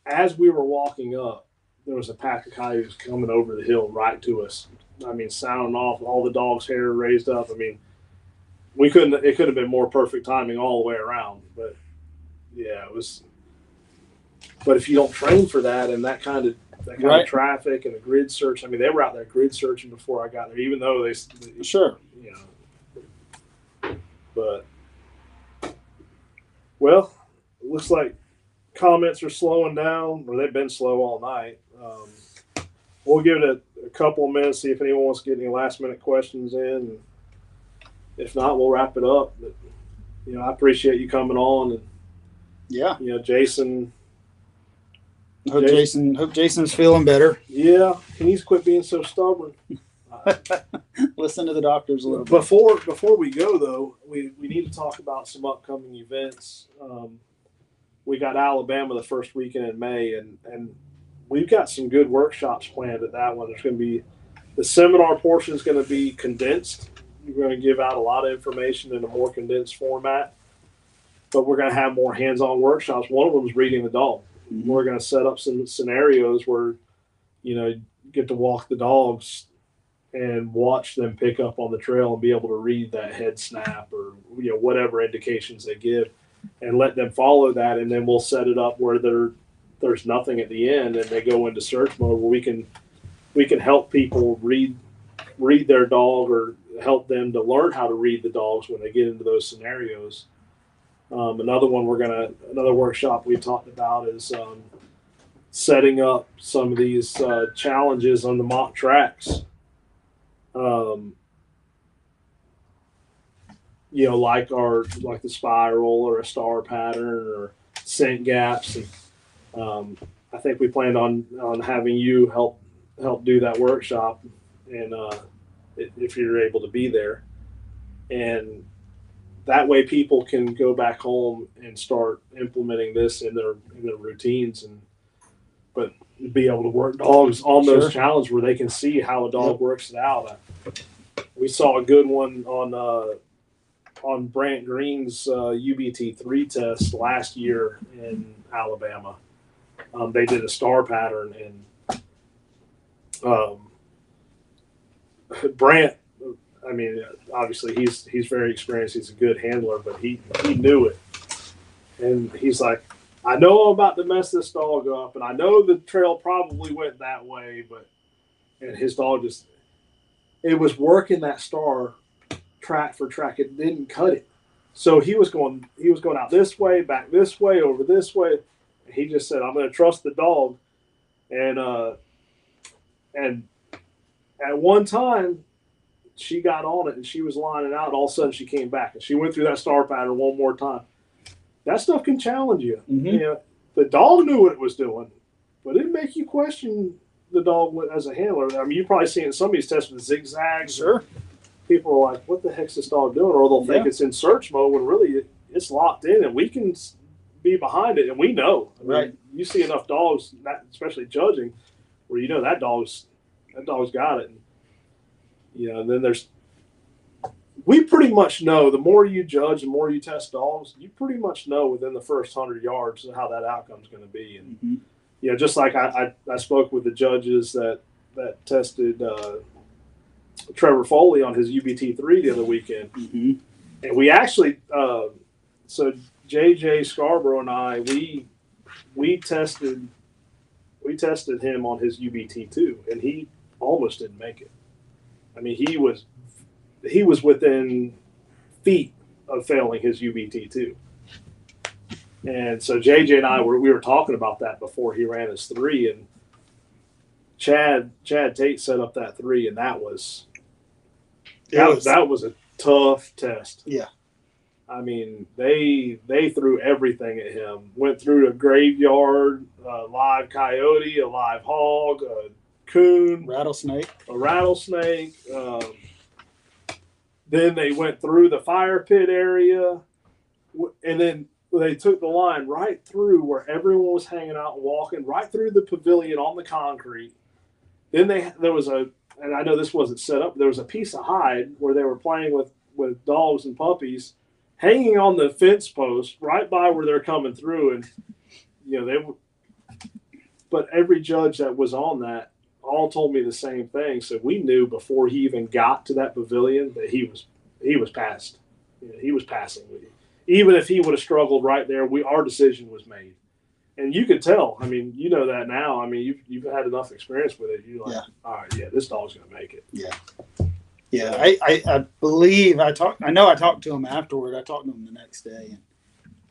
As we were walking up, there was a pack of coyotes coming over the hill right to us. I mean, sounding off, all the dogs' hair raised up. I mean, it could have been more perfect timing all the way around. But yeah, it was. But if you don't train for that and that kind of traffic and a grid search, I mean, they were out there grid searching before I got there, even though they sure. But well, it looks like comments are slowing down, or they've been slow all night. We'll give it a couple of minutes, see if anyone wants to get any last minute questions in. And if not, we'll wrap it up. But I appreciate you coming on, and Jason. Hope Jason's feeling better. Yeah, he needs to quit being so stubborn. Listen to the doctors a little bit. Before we go, though, we need to talk about some upcoming events. We got Alabama the first weekend in May, and we've got some good workshops planned at that one. There's going to be the seminar portion is going to be condensed. We're going to give out a lot of information in a more condensed format, but we're going to have more hands-on workshops. One of them is reading the dog. Mm-hmm. We're going to set up some scenarios where you get to walk the dogs and watch them pick up on the trail and be able to read that head snap or whatever indications they give, and let them follow that. And then we'll set it up where there's nothing at the end, and they go into search mode where we can help people read their dog, or help them to learn how to read the dogs when they get into those scenarios. Another workshop we talked about is setting up some of these challenges on the mock tracks. Like the spiral or a star pattern or scent gaps, and I think we planned on having you help do that workshop, and if you're able to be there, and that way people can go back home and start implementing this in their routines, but be able to work dogs on those challenges where they can see how a dog works it out. We saw a good one on Brant Green's UBT3 test last year in Alabama. They did a star pattern, and Brant, I mean, obviously he's very experienced. He's a good handler, but he knew it. And he's like, I know I'm about to mess this dog up, and I know the trail probably went that way, and his dog it was working that star track for track. It didn't cut it. So he was going out this way, back this way, over this way. And he just said, I'm going to trust the dog. And at one time, she got on it and she was lining out, and all of a sudden she came back and she went through that star pattern one more time. That stuff can challenge you. Mm-hmm. The dog knew what it was doing, but it make you question the dog as a handler. I mean, you've probably seen some of these tests with zigzags. Sure. People are like, what the heck's this dog doing? Or they'll think it's in search mode when really it's locked in, and we can be behind it, and we know. I mean, you see enough dogs, especially judging, where that dog's got it. And then we pretty much know, the more you judge, the more you test dogs, you pretty much know within the first 100 yards how that outcome's going to be. And just like I spoke with the judges that tested Trevor Foley on his UBT3 the other weekend, and we actually so JJ Scarborough and I we tested him on his UBT2, and he almost didn't make it. I mean, he was within feet of failing his UBT2. And so JJ and I we were talking about that before he ran his 3, and Chad Tate set up that 3, and that was a tough test. Yeah. I mean, they threw everything at him. Went through a graveyard, a live coyote, a live hog, a coon, a rattlesnake. Then they went through the fire pit area, and then they took the line right through where everyone was hanging out and walking, right through the pavilion on the concrete. Then there was and I know this wasn't set up, there was a piece of hide where they were playing with dogs and puppies hanging on the fence post right by where they're coming through. And, but every judge that was on that all told me the same thing. So we knew before he even got to that pavilion that he was past. He was passing. Even if he would have struggled right there, our decision was made. And you could tell. I mean, you know that now. I mean, you've had enough experience with it. You're like, all right, this dog's going to make it. Yeah. Yeah, I believe I know I talked to him afterward. I talked to him the next day, and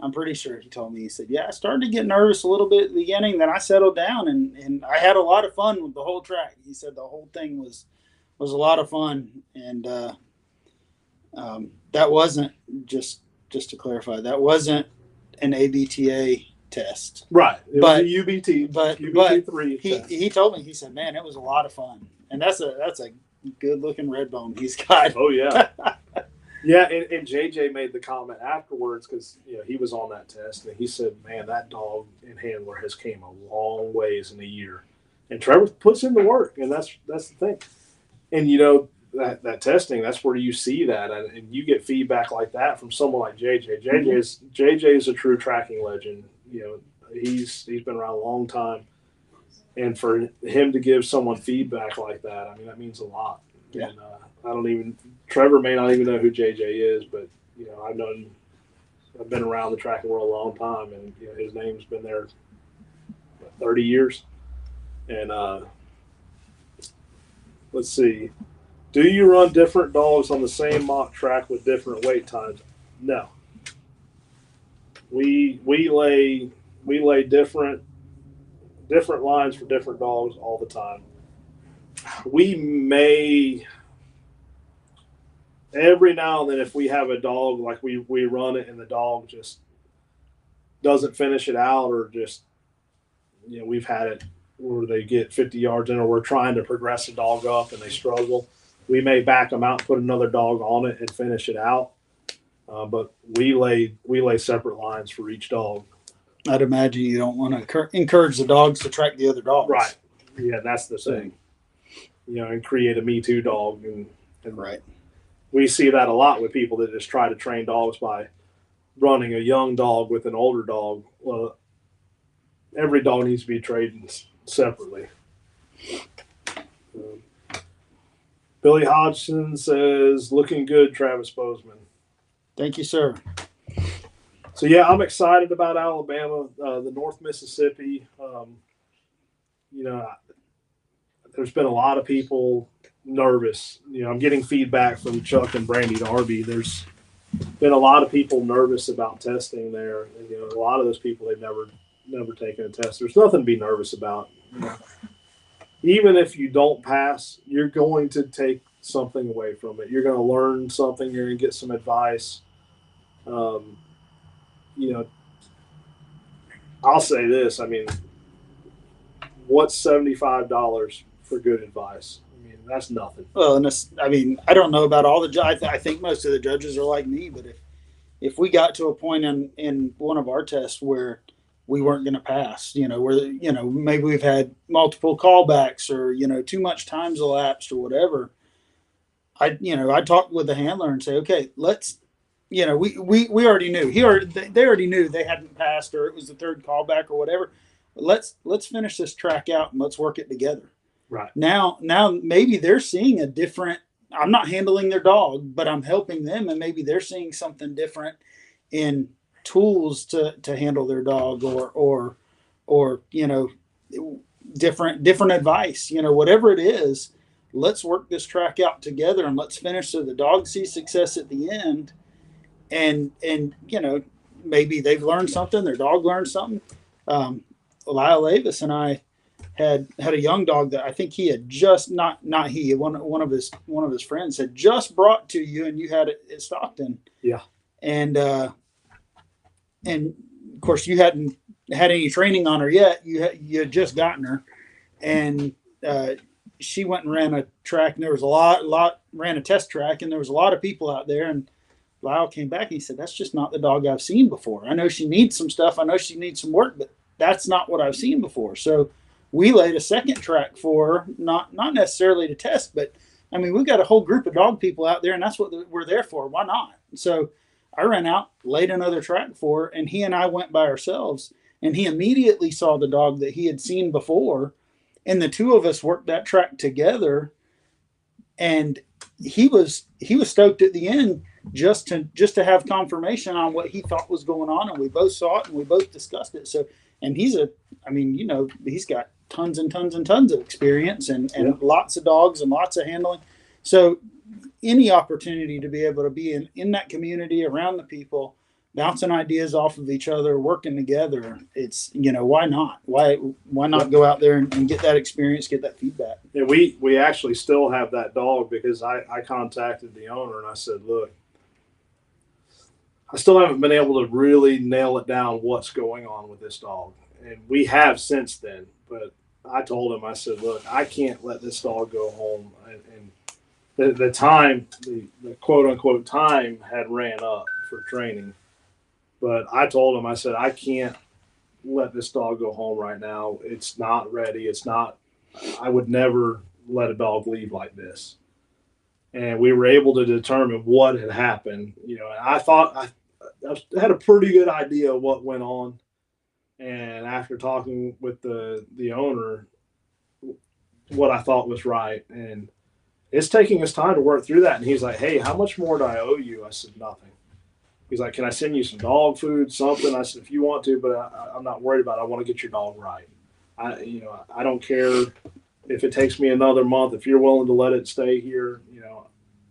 I'm pretty sure he told me, he said, I started to get nervous a little bit at the beginning, then I settled down, and I had a lot of fun with the whole track. He said the whole thing was a lot of fun, and that wasn't, just to clarify, that wasn't an ABTA test. Right. It was a UBT, UBT3 test. He told me, he said, man, it was a lot of fun. And that's a good looking red bone he's got. Oh yeah. Yeah, and JJ made the comment afterwards, because he was on that test, and he said, man, that dog and handler has came a long ways in a year. And Trevor puts in the work, and that's the thing. And that testing, that's where you see that, and you get feedback like that from someone like JJ. JJ is a true tracking legend. He's been around a long time. And for him to give someone feedback like that, I mean, that means a lot. Yeah. And Trevor may not even know who JJ is, but I've been around the tracking world a long time, and his name's been there 30 years. And let's see, do you run different dogs on the same mock track with different wait times? No. We lay different different lines for different dogs all the time. We may every now and then, if we have a dog like we run it and the dog just doesn't finish it out, or just we've had it where they get 50 yards in, or we're trying to progress a dog up and they struggle, we may back them out, put another dog on it, and finish it out. But we lay separate lines for each dog. I'd imagine you don't want to encourage the dogs to track the other dogs. Right. Yeah, that's the thing. And create a Me Too dog. And right. We see that a lot with people that just try to train dogs by running a young dog with an older dog. Well, every dog needs to be trained separately. Billy Hodgson says, looking good, Travis Bozeman. Thank you, sir. So, yeah, I'm excited about Alabama, the North Mississippi. There's been a lot of people nervous. I'm getting feedback from Chuck and Brandy Darby. There's been a lot of people nervous about testing there. And, a lot of those people, they've never taken a test. There's nothing to be nervous about. Even if you don't pass, you're going to take something away from it. You're going to learn something. You're going to get some advice. I'll say this. I mean, what's $75 for good advice? I mean, that's nothing. Well, and I don't know about all the judges. I think most of the judges are like me, but if we got to a point in one of our tests where we weren't going to pass, where maybe we've had multiple callbacks, or too much time's elapsed or whatever, I talked with the handler and say, okay, let's. We already knew. They already knew they hadn't passed, or it was the third callback or whatever. But let's finish this track out and let's work it together. Right. Now maybe they're seeing a different. I'm not handling their dog, but I'm helping them, and maybe they're seeing something different in tools to handle their dog, or different advice. Whatever it is, let's work this track out together and let's finish so the dog sees success at the end. And maybe they've learned something, their dog learned something. Lyle Avis and I had a young dog that I think he had just not he one of his friends had just brought to you, and you had it at Stockton. Yeah. And of course you hadn't had any training on her yet. You had just gotten her, and she went and ran a track, and there was ran a test track, and there was a lot of people out there, and Lyle came back and he said, that's just not the dog I've seen before. I know she needs some stuff. I know she needs some work, but that's not what I've seen before. So we laid a second track for her, not necessarily to test, but I mean, we've got a whole group of dog people out there, and that's what we're there for. Why not? So I ran out, laid another track for her, and he and I went by ourselves, and he immediately saw the dog that he had seen before, and the two of us worked that track together, and he was stoked at the end just to have confirmation on what he thought was going on, and we both saw it and we both discussed it. So, and he's got tons and tons and tons of experience and lots of dogs and lots of handling. So any opportunity to be able to be in that community around the people, bouncing ideas off of each other, working together, it's, why not? Why not go out there and get that experience, get that feedback? Yeah, we actually still have that dog, because I contacted the owner and I said, look, I still haven't been able to really nail it down what's going on with this dog. And we have since then, but I told him, I said, look, I can't let this dog go home. And the time, the quote unquote time had ran up for training. But I told him, I said, I can't let this dog go home right now. It's not ready. I would never let a dog leave like this. And we were able to determine what had happened. And I thought I had a pretty good idea of what went on. And after talking with the owner, what I thought was right. And it's taking us time to work through that. And he's like, hey, how much more do I owe you? I said, nothing. He's like, can I send you some dog food, something? I said, if you want to, but I'm not worried about it. I want to get your dog right. I don't care if it takes me another month. If you're willing to let it stay here,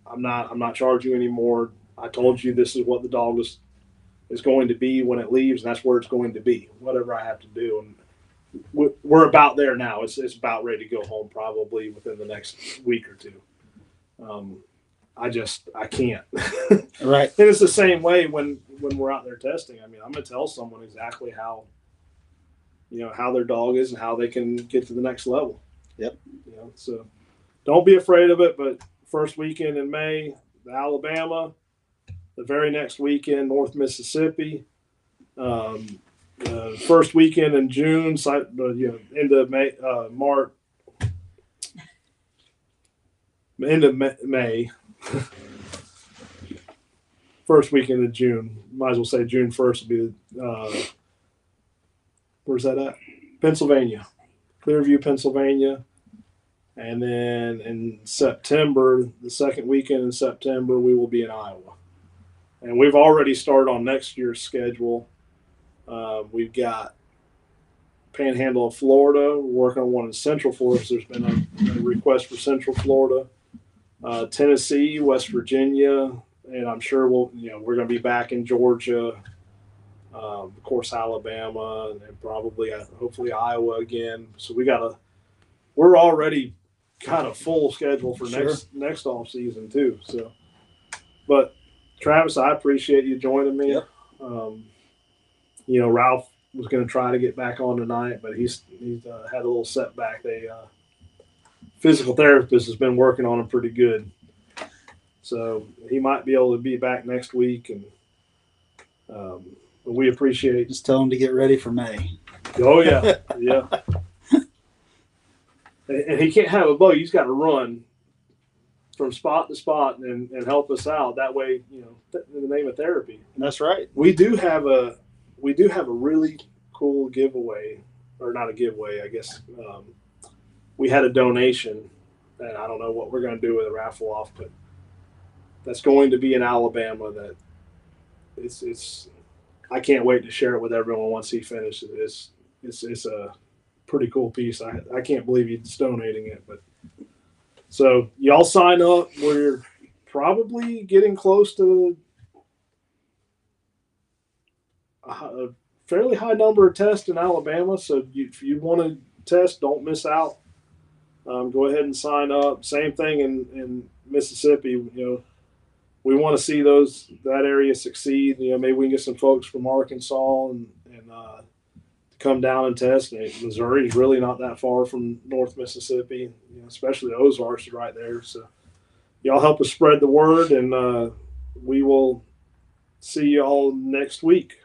I'm not charging you anymore. I told you this is what the dog is going to be when it leaves, and that's where it's going to be, whatever I have to do. And we're about there now. It's about ready to go home probably within the next week or two. I can't. Right. And it's the same way when we're out there testing. I mean, I'm gonna tell someone exactly how their dog is and how they can get to the next level. Yep. So don't be afraid of it. But first weekend in May, Alabama. The very next weekend, North Mississippi. First weekend in June, into May, March, end of May. First weekend in June. Might as well say June 1st will be where's that at? Pennsylvania. Clearview, Pennsylvania. And then in September, the second weekend in September, we will be in Iowa. And we've already started on next year's schedule. We've got Panhandle of Florida. We're working on one in Central Florida. So there's been a request for Central Florida, Tennessee, West Virginia, and I'm sure we're going to be back in Georgia, of course Alabama, and probably hopefully Iowa again. So we're already kind of full schedule for next off season too. So, but Travis, I appreciate you joining me. Yep. Ralph was going to try to get back on tonight, but he's had a little setback. Physical therapist has been working on him pretty good, so he might be able to be back next week. And but we appreciate. Just tell him to get ready for May. Oh yeah, yeah. And he can't have a bug. He's got to run from spot to spot and help us out. That way, in the name of therapy. That's right. We do have a really cool giveaway, or not a giveaway, I guess. We had a donation, and I don't know what we're going to do with a raffle off, but that's going to be in Alabama. That it's. I can't wait to share it with everyone once he finishes. It's a pretty cool piece. I can't believe he's donating it, but so y'all sign up. We're probably getting close to a fairly high number of tests in Alabama. So if you want to test, don't miss out. Go ahead and sign up. Same thing in Mississippi. We want to see that area succeed. Maybe we can get some folks from Arkansas and come down and test. Missouri is really not that far from North Mississippi, especially the Ozarks are right there. So y'all help us spread the word, and we will see y'all next week.